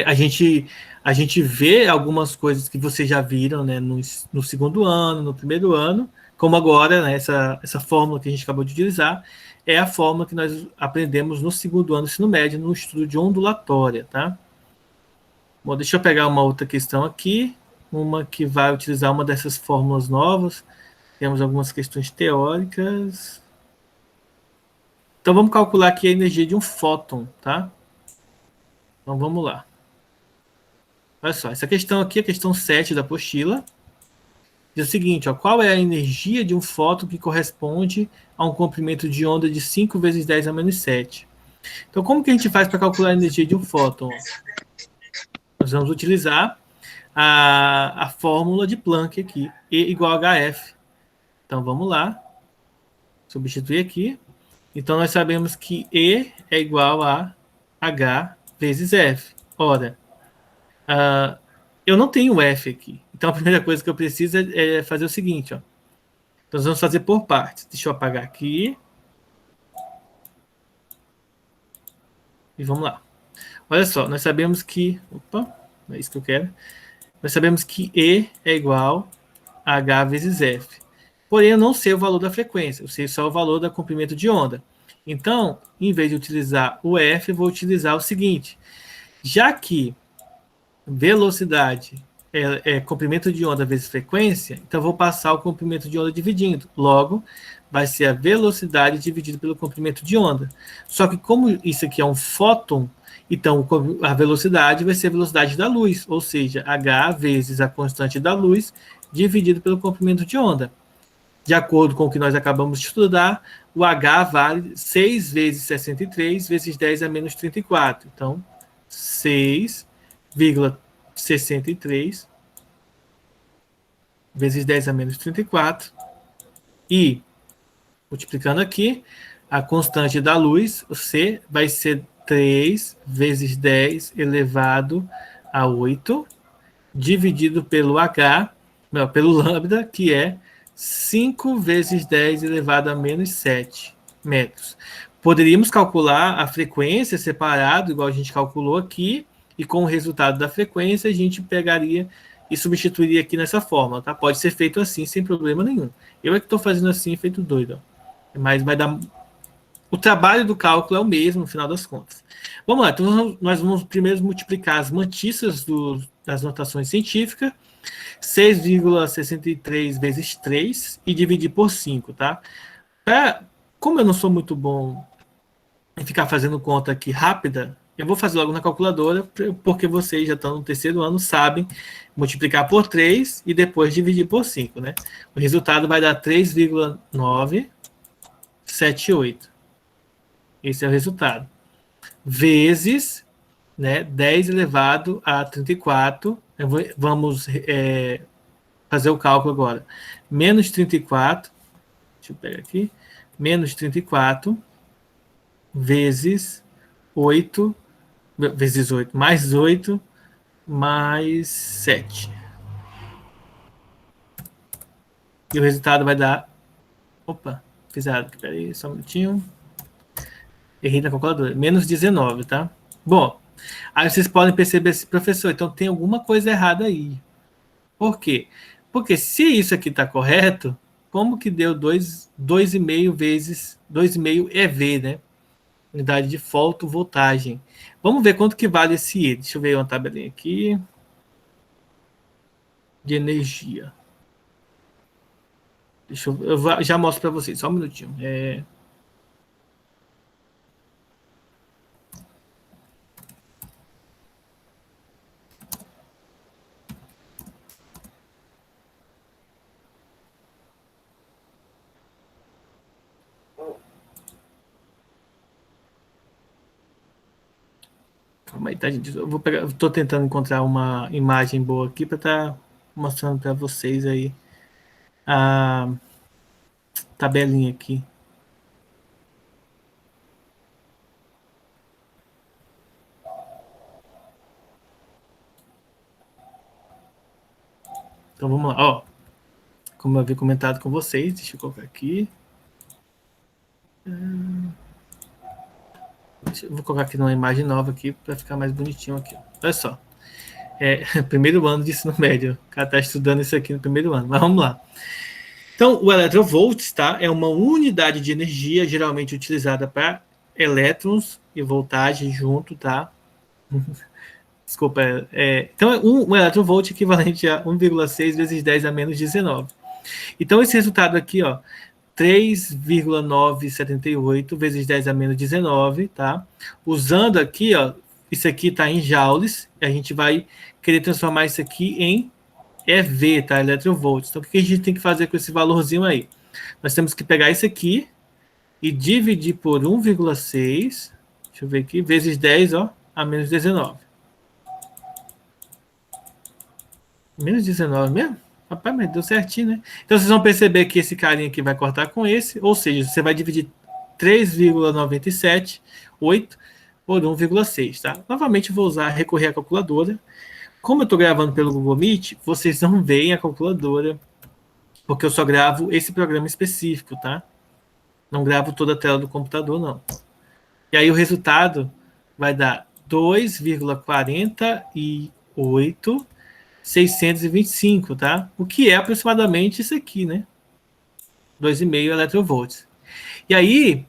A gente vê algumas coisas que vocês já viram, né, no segundo ano, no primeiro ano, como agora, né, essa fórmula que a gente acabou de utilizar é a fórmula que nós aprendemos no segundo ano do ensino médio, no estudo de ondulatória, tá? Bom, deixa eu pegar uma outra questão aqui, uma que vai utilizar uma dessas fórmulas novas. Temos algumas questões teóricas. Então, vamos calcular aqui a energia de um fóton, tá? Então, vamos lá. Olha só, essa questão aqui, a questão 7 da apostila, diz o seguinte, ó, qual é a energia de um fóton que corresponde a um comprimento de onda de 5 vezes 10 a menos 7? Então, como que a gente faz para calcular a energia de um fóton? Nós vamos utilizar a fórmula de Planck aqui, E igual a HF. Então, vamos lá, substituir aqui. Então, nós sabemos que E é igual a H vezes F. Ora, eu não tenho F aqui. Então, a primeira coisa que eu preciso é fazer o seguinte. Ó. Então, nós vamos fazer por partes. Deixa eu apagar aqui. E vamos lá. Olha só, nós sabemos que... Opa, não é isso que eu quero. Nós sabemos que E é igual a H vezes F. Porém, eu não sei o valor da frequência. Eu sei só o valor do comprimento de onda. Então, em vez de utilizar o F, eu vou utilizar o seguinte. Já que velocidade é comprimento de onda vezes frequência, então eu vou passar o comprimento de onda dividindo. Logo, vai ser a velocidade dividido pelo comprimento de onda. Só que como isso aqui é um fóton, então a velocidade vai ser a velocidade da luz, ou seja, h vezes a constante da luz dividido pelo comprimento de onda. De acordo com o que nós acabamos de estudar, o h vale 6 vezes 63 vezes 10 a menos 34. Então, 6,63 vezes 10 a menos 34. E, multiplicando aqui, a constante da luz, o C, vai ser 3 vezes 10 elevado a 8, dividido pelo H, não, pelo lambda, que é 5 vezes 10 elevado a menos 7 metros. Poderíamos calcular a frequência separado, igual a gente calculou aqui, e com o resultado da frequência a gente pegaria e substituiria aqui nessa forma, tá? Pode ser feito assim, sem problema nenhum. Eu é que estou fazendo assim, feito doido. Ó. Mas vai dar... O trabalho do cálculo é o mesmo, no final das contas. Vamos lá, então nós vamos primeiro multiplicar as mantissas das notações científicas, 6,63 vezes 3 e dividir por 5, tá? Como eu não sou muito bom em ficar fazendo conta aqui rápida, eu vou fazer logo na calculadora, porque vocês já estão no terceiro ano, sabem multiplicar por 3 e depois dividir por 5, né? O resultado vai dar 3,978. Esse é o resultado. Vezes, né, 10 elevado a 34. Vamos fazer o cálculo agora. Menos 34. Deixa eu pegar aqui. Menos 34 vezes 8. Vezes 8. Mais 8. Mais 7. E o resultado vai dar... Opa, fiz errado aqui. Peraí, só um minutinho. Errei na calculadora. Menos 19, tá? Bom, aí vocês podem perceber assim, professor, então tem alguma coisa errada aí. Por quê? Porque se isso aqui está correto, como que deu 2,5 vezes 2,5 EV, né? Unidade de fotovoltagem. Vamos ver quanto que vale esse E. Deixa eu ver uma tabelinha aqui. De energia. Eu já mostro para vocês, só um minutinho. Calma aí, tá, gente? Eu vou pegar, tô tentando encontrar uma imagem boa aqui para estar mostrando para vocês aí a tabelinha aqui. Então vamos lá, ó. Como eu havia comentado com vocês, deixa eu colocar aqui. Eu vou colocar aqui numa imagem nova aqui para ficar mais bonitinho aqui. Olha só. Primeiro ano de ensino médio. O cara está estudando isso aqui no primeiro ano. Mas vamos lá. Então, o electrovolts, tá? É uma unidade de energia geralmente utilizada para elétrons e voltagem junto, tá? Desculpa. Então, um electrovolt equivalente a 1,6 vezes 10 a menos 19. Então, esse resultado aqui, ó, 3,978 vezes 10 a menos 19, tá? Usando aqui, ó, isso aqui está em joules, e a gente vai querer transformar isso aqui em EV, tá? Electrovolts. Então, o que a gente tem que fazer com esse valorzinho aí? Nós temos que pegar isso aqui e dividir por 1,6, deixa eu ver aqui, vezes 10, ó, a menos 19. Menos 19 mesmo? Rapaz, mas deu certinho, né? Então vocês vão perceber que esse carinha aqui vai cortar com esse, ou seja, você vai dividir 3,978 por 1,6, tá? Novamente vou recorrer à calculadora. Como eu estou gravando pelo Google Meet, vocês não veem a calculadora, porque eu só gravo esse programa específico, tá? Não gravo toda a tela do computador, não. E aí o resultado vai dar 2,48 625, tá? O que é aproximadamente isso aqui, né? 2,5 electrovolts. E aí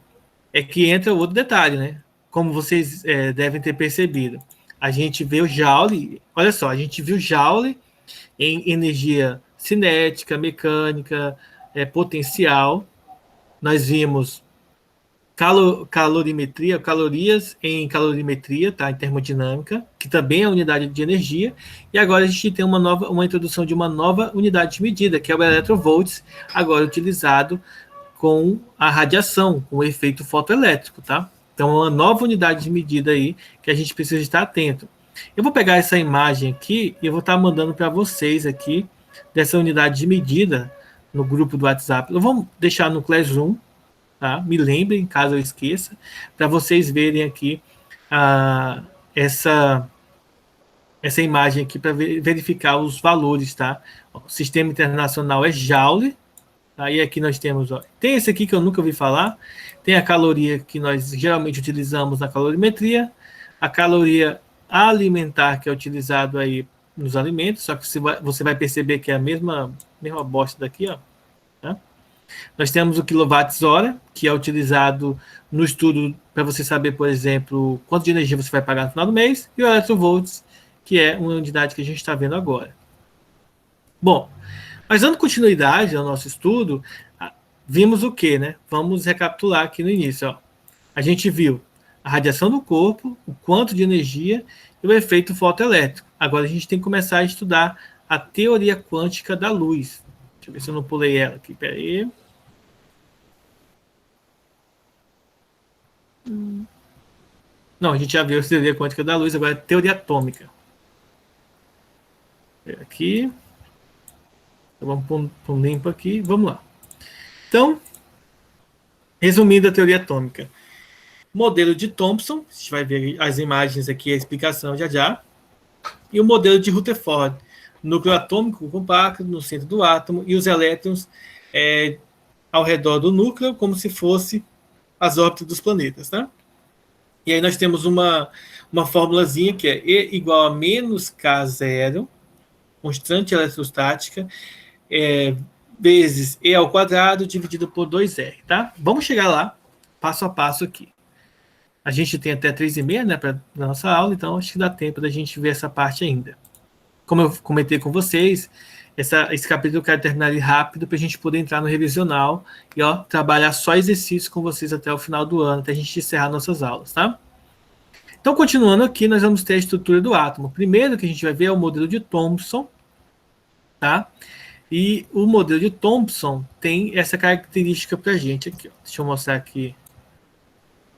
é que entra outro detalhe, né? Como vocês devem ter percebido, a gente vê o Joule, olha só, a gente viu Joule em energia cinética, mecânica, potencial. Nós vimos calorimetria, calorias em calorimetria, tá? Em termodinâmica, que também é unidade de energia. E agora a gente tem uma introdução de uma nova unidade de medida, que é o electrovolts, agora utilizado com a radiação, com o efeito fotoelétrico, tá? Então, uma nova unidade de medida aí que a gente precisa estar atento. Eu vou pegar essa imagem aqui e eu vou estar mandando para vocês aqui dessa unidade de medida no grupo do WhatsApp. Eu vou deixar no Classroom, tá? Me lembrem, caso eu esqueça, para vocês verem aqui essa imagem aqui para verificar os valores, tá? O sistema internacional é Joule. Aí aqui nós temos, ó, tem esse aqui que eu nunca ouvi falar, tem a caloria que nós geralmente utilizamos na calorimetria, a caloria alimentar que é utilizado aí nos alimentos, só que você vai perceber que é a mesma bosta daqui, ó. Tá? Nós temos o quilowatts-hora, que é utilizado no estudo para você saber, por exemplo, quanto de energia você vai pagar no final do mês, e o electrovolts, que é uma unidade que a gente está vendo agora. Bom, mas dando continuidade ao nosso estudo, vimos o que, né? Vamos recapitular aqui no início. Ó. A gente viu a radiação do corpo, o quanto de energia e o efeito fotoelétrico. Agora a gente tem que começar a estudar a teoria quântica da luz. Deixa eu ver se eu não pulei ela aqui. Pera aí. Não, a gente já viu a teoria quântica da luz, agora é a teoria atômica. Aqui. Então, vamos pôr um limpo aqui. Vamos lá. Então, resumindo a teoria atômica. Modelo de Thomson, a gente vai ver as imagens aqui, a explicação já já. E o modelo de Rutherford, núcleo atômico compacto no centro do átomo e os elétrons ao redor do núcleo, como se fosse as órbitas dos planetas, tá? E aí nós temos uma formulazinha que é E igual a menos K0, constante eletrostática, vezes E ao quadrado dividido por 2R, tá? Vamos chegar lá, passo a passo aqui. A gente tem até 3h30, né, para a nossa aula, então acho que dá tempo da gente ver essa parte ainda. Como eu comentei com vocês, esse capítulo eu quero terminar ele rápido para a gente poder entrar no revisional e trabalhar só exercícios com vocês até o final do ano, até a gente encerrar nossas aulas, tá? Então, continuando aqui, nós vamos ter a estrutura do átomo. Primeiro que a gente vai ver é o modelo de Thomson, tá? E o modelo de Thomson tem essa característica para a gente aqui. Ó. Deixa eu mostrar aqui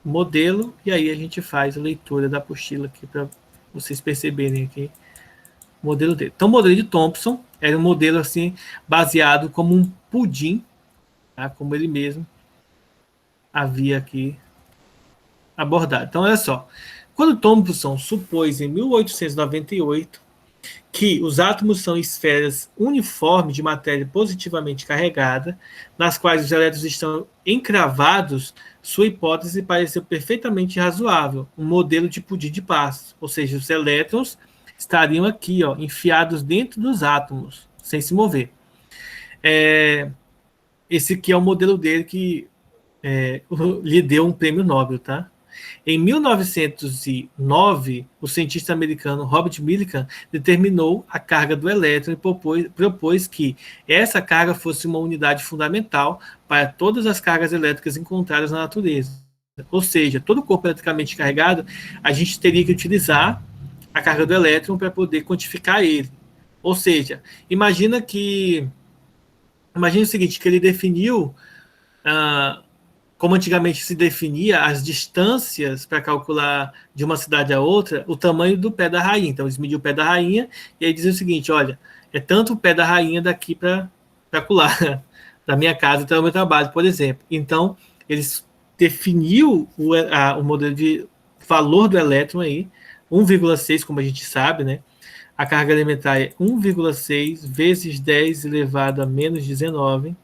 modelo, e aí a gente faz a leitura da apostila aqui para vocês perceberem aqui o modelo dele. Então, o modelo de Thomson era um modelo assim baseado como um pudim, tá? Como ele mesmo havia aqui abordado. Então, olha só. Quando Thomson supôs em 1898 que os átomos são esferas uniformes de matéria positivamente carregada, nas quais os elétrons estão encravados, sua hipótese pareceu perfeitamente razoável, um modelo de pudim de passos, ou seja, os elétrons estariam aqui, ó, enfiados dentro dos átomos, sem se mover. Esse aqui é o modelo dele que lhe deu um prêmio Nobel, tá? Em 1909, o cientista americano Robert Millikan determinou a carga do elétron e propôs que essa carga fosse uma unidade fundamental para todas as cargas elétricas encontradas na natureza. Ou seja, todo corpo eletricamente carregado, a gente teria que utilizar a carga do elétron para poder quantificar ele. Ou seja, imagina o seguinte, que ele definiu como antigamente se definia as distâncias para calcular de uma cidade a outra, o tamanho do pé da rainha. Então, eles mediam o pé da rainha e aí diziam o seguinte, olha, é tanto o pé da rainha daqui para colar da minha casa até o meu trabalho, por exemplo. Então, eles definiu o modelo de valor do elétron aí, 1,6, como a gente sabe, né? A carga elementar é 1,6 vezes 10 elevado a menos 19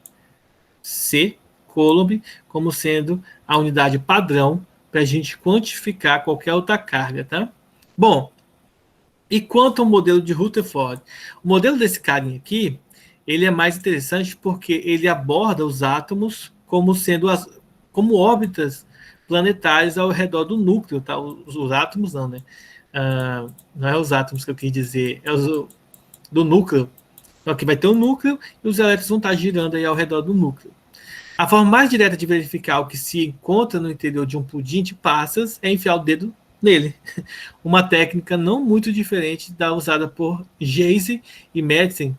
C Coulomb como sendo a unidade padrão para a gente quantificar qualquer outra carga, tá? Bom, e quanto ao modelo de Rutherford? O modelo desse carinha aqui, ele é mais interessante porque ele aborda os átomos como sendo como órbitas planetárias ao redor do núcleo, tá? Os átomos não, né? Não é os átomos que eu quis dizer, é do núcleo. Então aqui vai ter um núcleo e os elétrons vão estar girando aí ao redor do núcleo. A forma mais direta de verificar o que se encontra no interior de um pudim de passas é enfiar o dedo nele. Uma técnica não muito diferente da usada por Jayce e Madsen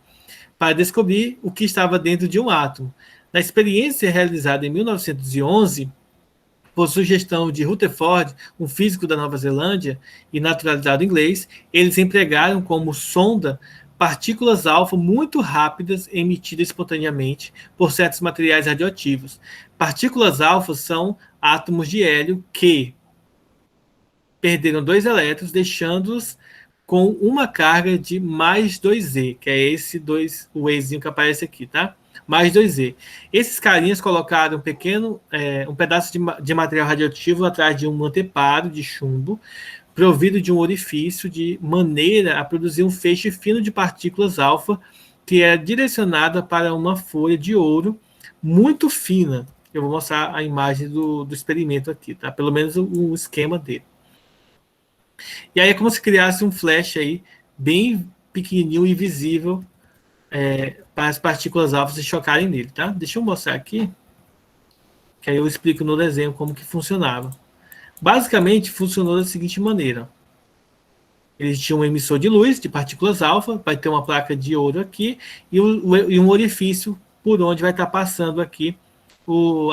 para descobrir o que estava dentro de um átomo. Na experiência realizada em 1911, por sugestão de Rutherford, um físico da Nova Zelândia e naturalizado inglês, eles empregaram como sonda partículas alfa muito rápidas emitidas espontaneamente por certos materiais radioativos. Partículas alfa são átomos de hélio que perderam 2 elétrons, deixando-os com uma carga de mais 2e, que é esse 2, o ezinho que aparece aqui, tá? Mais 2e. Esses carinhas colocaram um pedaço de material radioativo atrás de um anteparo de chumbo, provido de um orifício, de maneira a produzir um feixe fino de partículas alfa que é direcionada para uma folha de ouro muito fina. Eu vou mostrar a imagem do experimento aqui, tá? Pelo menos o esquema dele. E aí é como se criasse um flash aí bem pequenininho e visível para as partículas alfa se chocarem nele, tá? Deixa eu mostrar aqui, que aí eu explico no desenho como que funcionava. Basicamente, funcionou da seguinte maneira. Eles tinham um emissor de luz, de partículas alfa, vai ter uma placa de ouro aqui, e um orifício por onde vai estar passando aqui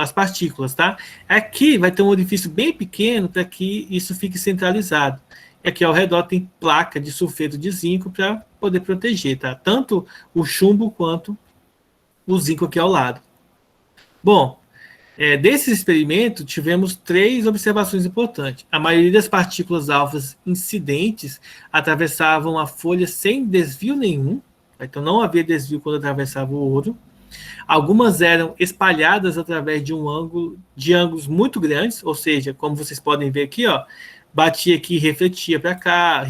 as partículas, tá? Aqui vai ter um orifício bem pequeno para que isso fique centralizado. E aqui ao redor tem placa de sulfeto de zinco para poder proteger, tá? Tanto o chumbo quanto o zinco aqui ao lado. Bom, desse experimento, tivemos 3 observações importantes. A maioria das partículas alfas incidentes atravessavam a folha sem desvio nenhum, então não havia desvio quando atravessava o ouro. Algumas eram espalhadas através de ângulos muito grandes, ou seja, como vocês podem ver aqui, ó, batia aqui, refletia para cá,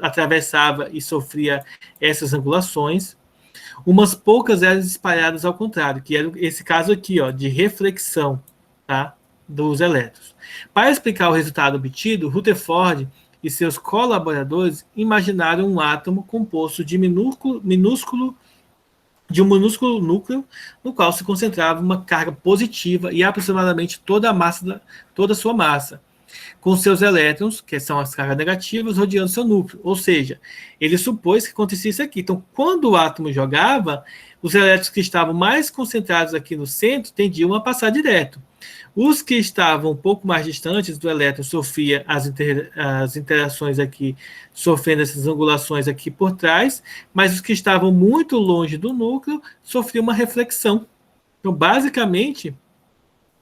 atravessava e sofria essas angulações. Umas poucas eram espalhadas ao contrário, que era esse caso aqui, ó, de reflexão, tá, dos elétrons. Para explicar o resultado obtido, Rutherford e seus colaboradores imaginaram um átomo composto de um minúsculo núcleo no qual se concentrava uma carga positiva e aproximadamente toda a sua massa, com seus elétrons, que são as cargas negativas, rodeando seu núcleo. Ou seja, ele supôs que acontecia isso aqui. Então, quando o átomo jogava, os elétrons que estavam mais concentrados aqui no centro tendiam a passar direto. Os que estavam um pouco mais distantes do elétron sofria as interações aqui, sofrendo essas angulações aqui por trás, mas os que estavam muito longe do núcleo sofriam uma reflexão. Então, basicamente,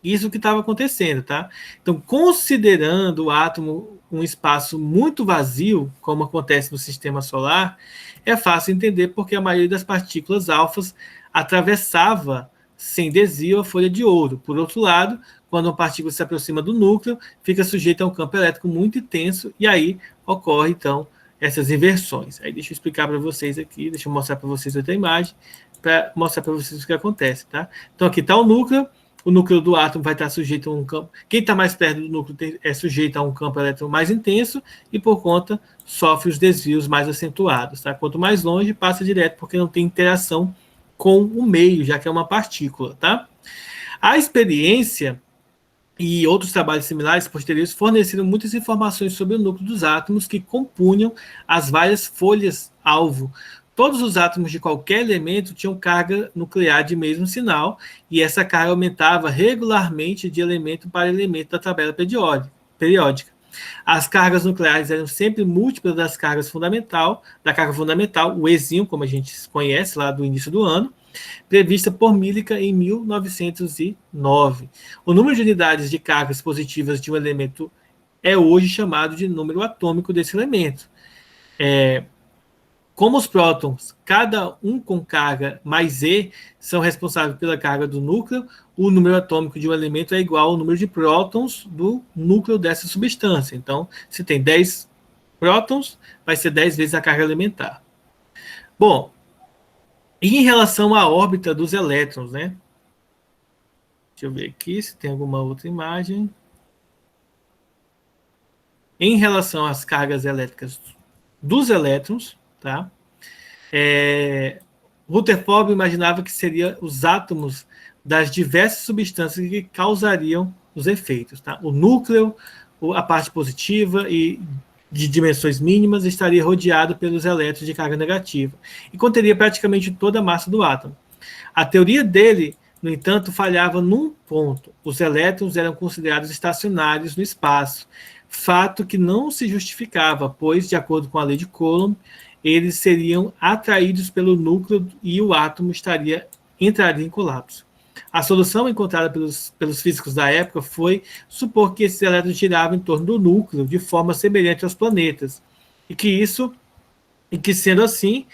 isso que estava acontecendo, tá? Então, considerando o átomo um espaço muito vazio, como acontece no sistema solar, é fácil entender porque a maioria das partículas alfas atravessava sem desvio a folha de ouro. Por outro lado, quando uma partícula se aproxima do núcleo, fica sujeita a um campo elétrico muito intenso e aí ocorre, então, essas inversões. Aí deixa eu explicar para vocês aqui, deixa eu mostrar para vocês outra imagem, para mostrar para vocês o que acontece, tá? Então, aqui está o núcleo do átomo vai estar sujeito a um campo. Quem está mais perto do núcleo é sujeito a um campo elétrico mais intenso e, por conta, sofre os desvios mais acentuados. Tá? Quanto mais longe, passa direto, porque não tem interação com o meio, já que é uma partícula. Tá? A experiência e outros trabalhos similares posteriores forneceram muitas informações sobre o núcleo dos átomos que compunham as várias folhas-alvo. Todos os átomos de qualquer elemento tinham carga nuclear de mesmo sinal, e essa carga aumentava regularmente de elemento para elemento da tabela periódica. As cargas nucleares eram sempre múltiplas da carga fundamental, o Ezinho, como a gente conhece lá do início do ano, prevista por Millikan em 1909. O número de unidades de cargas positivas de um elemento é hoje chamado de número atômico desse elemento. Como os prótons, cada um com carga mais E, são responsáveis pela carga do núcleo, o número atômico de um elemento é igual ao número de prótons do núcleo dessa substância. Então, se tem 10 prótons, vai ser 10 vezes a carga elementar. Bom, e em relação à órbita dos elétrons, né? Deixa eu ver aqui se tem alguma outra imagem. Em relação às cargas elétricas dos elétrons, tá? Rutherford imaginava que seriam os átomos das diversas substâncias que causariam os efeitos. Tá? O núcleo, a parte positiva e de dimensões mínimas, estaria rodeado pelos elétrons de carga negativa e conteria praticamente toda a massa do átomo. A teoria dele, no entanto, falhava num ponto. Os elétrons eram considerados estacionários no espaço, fato que não se justificava, pois, de acordo com a lei de Coulomb, eles seriam atraídos pelo núcleo e o átomo entraria em colapso. A solução encontrada pelos físicos da época foi supor que esses elétrons giravam em torno do núcleo de forma semelhante aos planetas, e que sendo assim,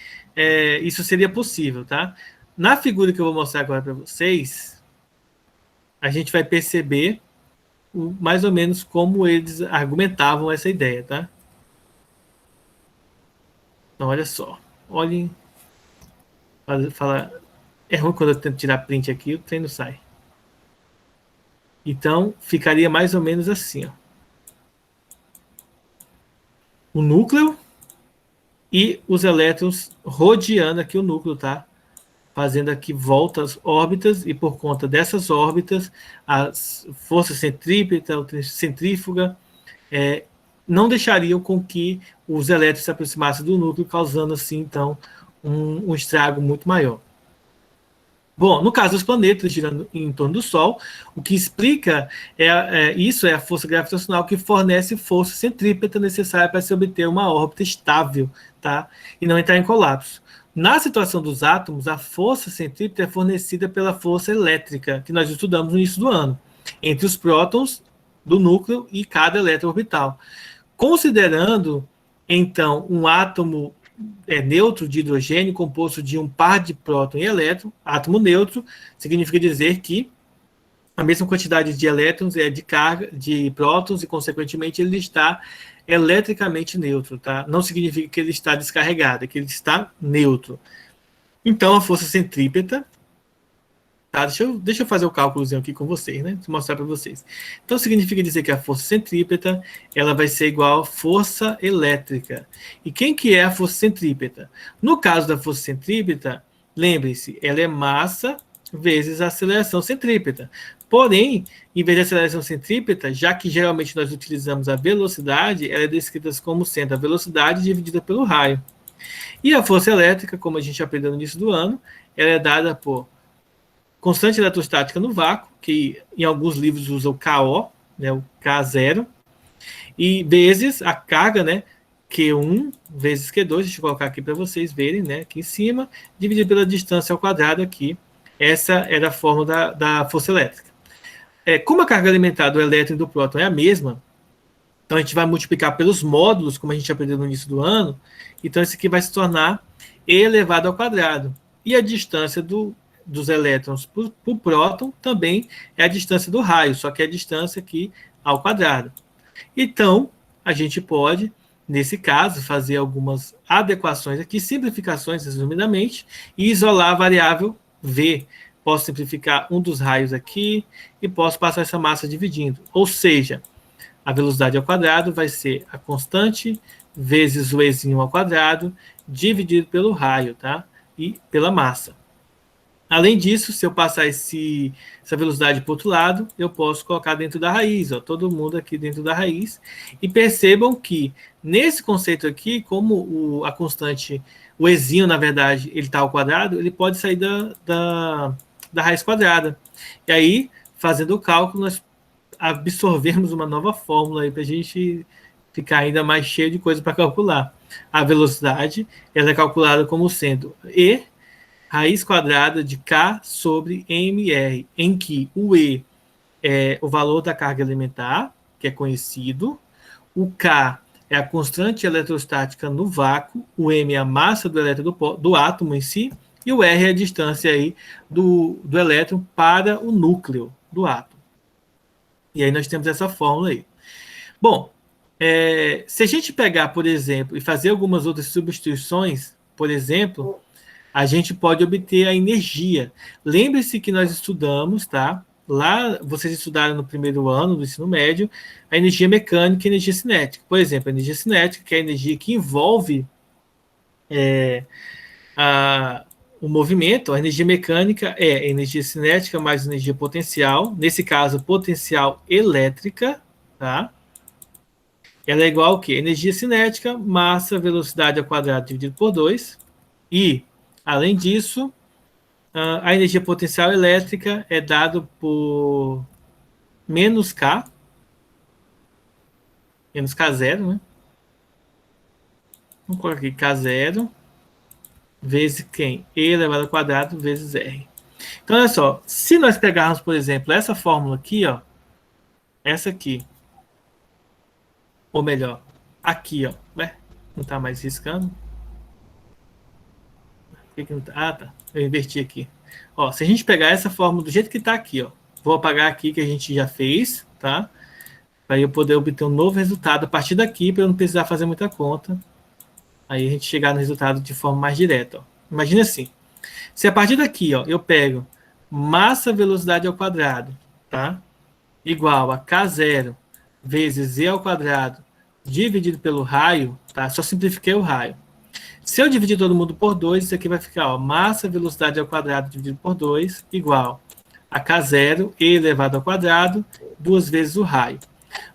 isso seria possível. Tá? Na figura que eu vou mostrar agora para vocês, a gente vai perceber mais ou menos como eles argumentavam essa ideia. Tá? Então, olha só. Olhem. É ruim quando eu tento tirar print aqui, o trem não sai. Então, ficaria mais ou menos assim. Ó. O núcleo e os elétrons rodeando aqui o núcleo, tá? Fazendo aqui voltas, órbitas, e por conta dessas órbitas, a força centrípeta, centrífuga, não deixariam com que os elétrons se aproximassem do núcleo, causando assim, então, um estrago muito maior. Bom, no caso dos planetas girando em torno do Sol, o que explica isso é a força gravitacional que fornece força centrípeta necessária para se obter uma órbita estável, tá? E não entrar em colapso. Na situação dos átomos, a força centrípeta é fornecida pela força elétrica, que nós estudamos no início do ano, entre os prótons do núcleo e cada elétron orbital. Considerando, então, um átomo neutro de hidrogênio composto de um par de próton e elétron, átomo neutro, significa dizer que a mesma quantidade de elétrons é de carga de prótons e, consequentemente, ele está eletricamente neutro. Tá? Não significa que ele está descarregado, é que ele está neutro. Então, a força centrípeta... Tá, deixa eu fazer o cálculozinho aqui com vocês, né? Vou mostrar para vocês. Então, significa dizer que a força centrípeta ela vai ser igual à força elétrica. E quem que é a força centrípeta? No caso da força centrípeta, lembre-se, ela é massa vezes a aceleração centrípeta. Porém, em vez de aceleração centrípeta, já que geralmente nós utilizamos a velocidade, ela é descrita como sendo a velocidade dividida pelo raio. E a força elétrica, como a gente aprendeu no início do ano, ela é dada por constante eletrostática no vácuo, que em alguns livros usa o KO, né, o K0, e vezes a carga, né, Q1 vezes Q2, deixa eu colocar aqui para vocês verem, né, aqui em cima, dividido pela distância ao quadrado aqui. Essa era a fórmula da força elétrica. Como a carga elementar do elétron e do próton é a mesma, então a gente vai multiplicar pelos módulos, como a gente aprendeu no início do ano, então isso aqui vai se tornar E elevado ao quadrado. E a distância dos elétrons para o próton também é a distância do raio, só que é a distância aqui ao quadrado. Então, a gente pode, nesse caso, fazer algumas adequações aqui, simplificações, resumidamente, e isolar a variável V. Posso simplificar um dos raios aqui e posso passar essa massa dividindo. Ou seja, a velocidade ao quadrado vai ser a constante vezes o Ezinho ao quadrado, dividido pelo raio, tá? E pela massa. Além disso, se eu passar essa velocidade para o outro lado, eu posso colocar dentro da raiz, ó, todo mundo aqui dentro da raiz. E percebam que, nesse conceito aqui, como a constante, o Ezinho, na verdade, ele está ao quadrado, ele pode sair da raiz quadrada. E aí, fazendo o cálculo, nós absorvemos uma nova fórmula para a gente ficar ainda mais cheio de coisa para calcular. A velocidade ela é calculada como sendo E raiz quadrada de K sobre mR, em que o E é o valor da carga elementar, que é conhecido, o K é a constante eletrostática no vácuo, o M é a massa do elétron do átomo em si, e o R é a distância aí do elétron para o núcleo do átomo. E aí nós temos essa fórmula aí. Bom, se a gente pegar, por exemplo, e fazer algumas outras substituições, por exemplo, a gente pode obter a energia. Lembre-se que nós estudamos, tá? Lá, vocês estudaram no primeiro ano do ensino médio, a energia mecânica e a energia cinética. Por exemplo, a energia cinética, que é a energia que envolve o movimento. A energia mecânica é energia cinética mais energia potencial, nesse caso, potencial elétrica, tá? Ela é igual ao quê? Energia cinética, massa, velocidade ao quadrado dividido por 2. E, além disso, a energia potencial elétrica é dado por menos K zero, né? Vamos colocar aqui K0 vezes quem? E elevado ao quadrado vezes R. Então, olha só. Se nós pegarmos, por exemplo, essa fórmula aqui, ó, essa aqui, ou melhor, aqui, ó, não está mais riscando. Tá. Eu inverti aqui. Ó, se a gente pegar essa fórmula do jeito que está aqui, ó, vou apagar aqui que a gente já fez, tá? Para eu poder obter um novo resultado a partir daqui, para eu não precisar fazer muita conta. Aí a gente chegar no resultado de forma mais direta. Ó. Imagina assim. Se a partir daqui, ó, eu pego massa velocidade ao quadrado, tá? Igual a K0 vezes E ao quadrado dividido pelo raio, tá? Só simplifiquei o raio. Se eu dividir todo mundo por 2, isso aqui vai ficar, ó, massa velocidade ao quadrado dividido por 2 igual a K0 E elevado ao quadrado, 2 vezes o raio.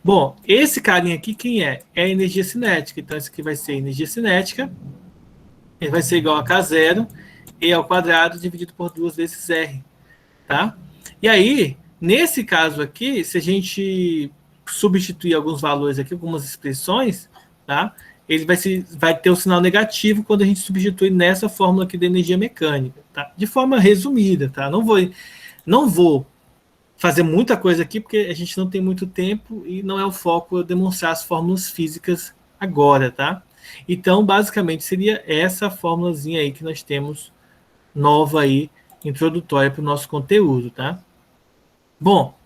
Bom, esse carinha aqui, quem é? É a energia cinética. Então, isso aqui vai ser energia cinética. Ele vai ser igual a K0 E ao quadrado dividido por 2 vezes R. Tá? E aí, nesse caso aqui, se a gente substituir alguns valores aqui, algumas expressões, tá? Ele vai ter o sinal negativo quando a gente substitui nessa fórmula aqui da energia mecânica. Tá? De forma resumida. Tá? Não vou fazer muita coisa aqui, porque a gente não tem muito tempo e não é o foco eu demonstrar as fórmulas físicas agora, tá? Então, basicamente, seria essa fórmulazinha aí que nós temos nova aí, introdutória para o nosso conteúdo, tá? Bom,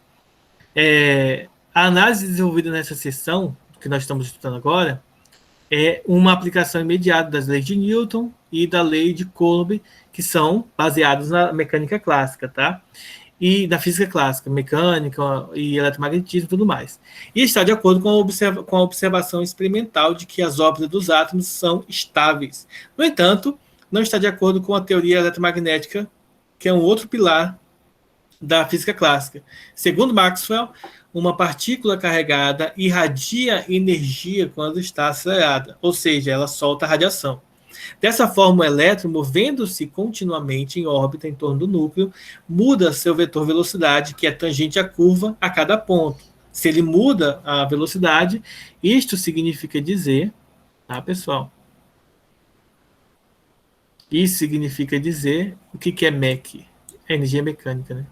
a análise desenvolvida nessa sessão, que nós estamos estudando agora, é uma aplicação imediata das leis de Newton e da lei de Coulomb, que são baseadas na mecânica clássica, tá? E da física clássica, mecânica e eletromagnetismo e tudo mais. E está de acordo com a observação experimental de que as órbitas dos átomos são estáveis. No entanto, não está de acordo com a teoria eletromagnética, que é um outro pilar da física clássica. Segundo Maxwell, uma partícula carregada irradia energia quando está acelerada, ou seja, ela solta radiação. Dessa forma, o elétron, movendo-se continuamente em órbita em torno do núcleo, muda seu vetor velocidade, que é tangente à curva, a cada ponto. Se ele muda a velocidade, isto significa dizer, tá, pessoal? Isso significa dizer o que é Mach? É energia mecânica, né?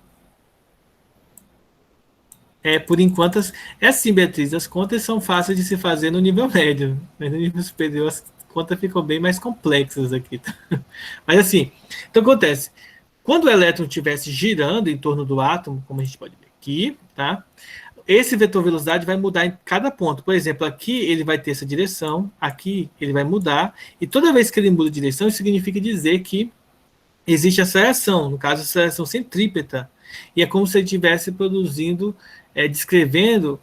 Por enquanto, assim, Beatriz, as contas são fáceis de se fazer no nível médio, mas no nível superior as contas ficam bem mais complexas aqui. Tá? Mas assim, então acontece, quando o elétron estivesse girando em torno do átomo, como a gente pode ver aqui, tá? Esse vetor velocidade vai mudar em cada ponto. Por exemplo, aqui ele vai ter essa direção, aqui ele vai mudar, e toda vez que ele muda de direção, isso significa dizer que existe aceleração, no caso, aceleração centrípeta, e é como se ele estivesse produzindo, descrevendo,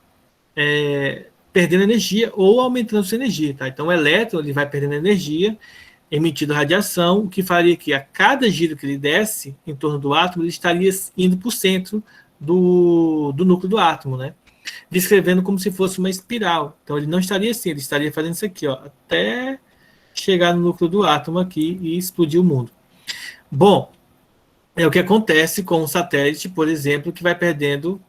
perdendo energia ou aumentando sua energia. Tá? Então, o elétron ele vai perdendo energia, emitindo radiação, o que faria que a cada giro que ele desse em torno do átomo, ele estaria indo para o centro do núcleo do átomo, né? Descrevendo como se fosse uma espiral. Então, ele não estaria assim, ele estaria fazendo isso aqui, ó, até chegar no núcleo do átomo aqui e explodir o mundo. Bom, é o que acontece com um satélite, por exemplo, que vai perdendo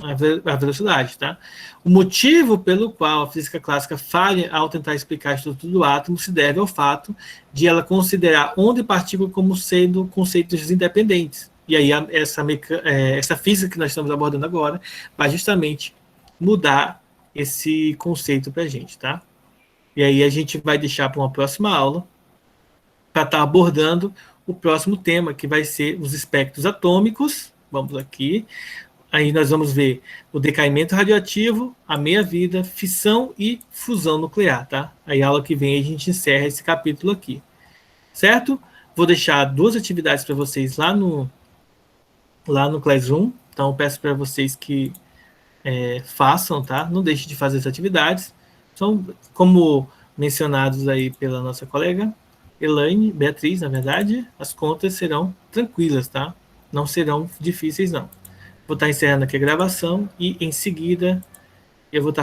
a velocidade. Tá? O motivo pelo qual a física clássica falha ao tentar explicar a estrutura do átomo se deve ao fato de ela considerar onda e partícula como sendo conceitos independentes. E aí essa física que nós estamos abordando agora vai justamente mudar esse conceito para a gente. Tá? E aí a gente vai deixar para uma próxima aula para estar abordando o próximo tema, que vai ser os espectros atômicos. Vamos aqui. Aí nós vamos ver o decaimento radioativo, a meia-vida, fissão e fusão nuclear, tá? Aí a aula que vem a gente encerra esse capítulo aqui, certo? Vou deixar 2 atividades para vocês lá no Classroom, então peço para vocês que façam, tá? Não deixe de fazer as atividades. São, como mencionados aí pela nossa colega Elaine, Beatriz, na verdade, as contas serão tranquilas, tá? Não serão difíceis, não. Vou estar encerrando aqui a gravação e, em seguida, eu vou estar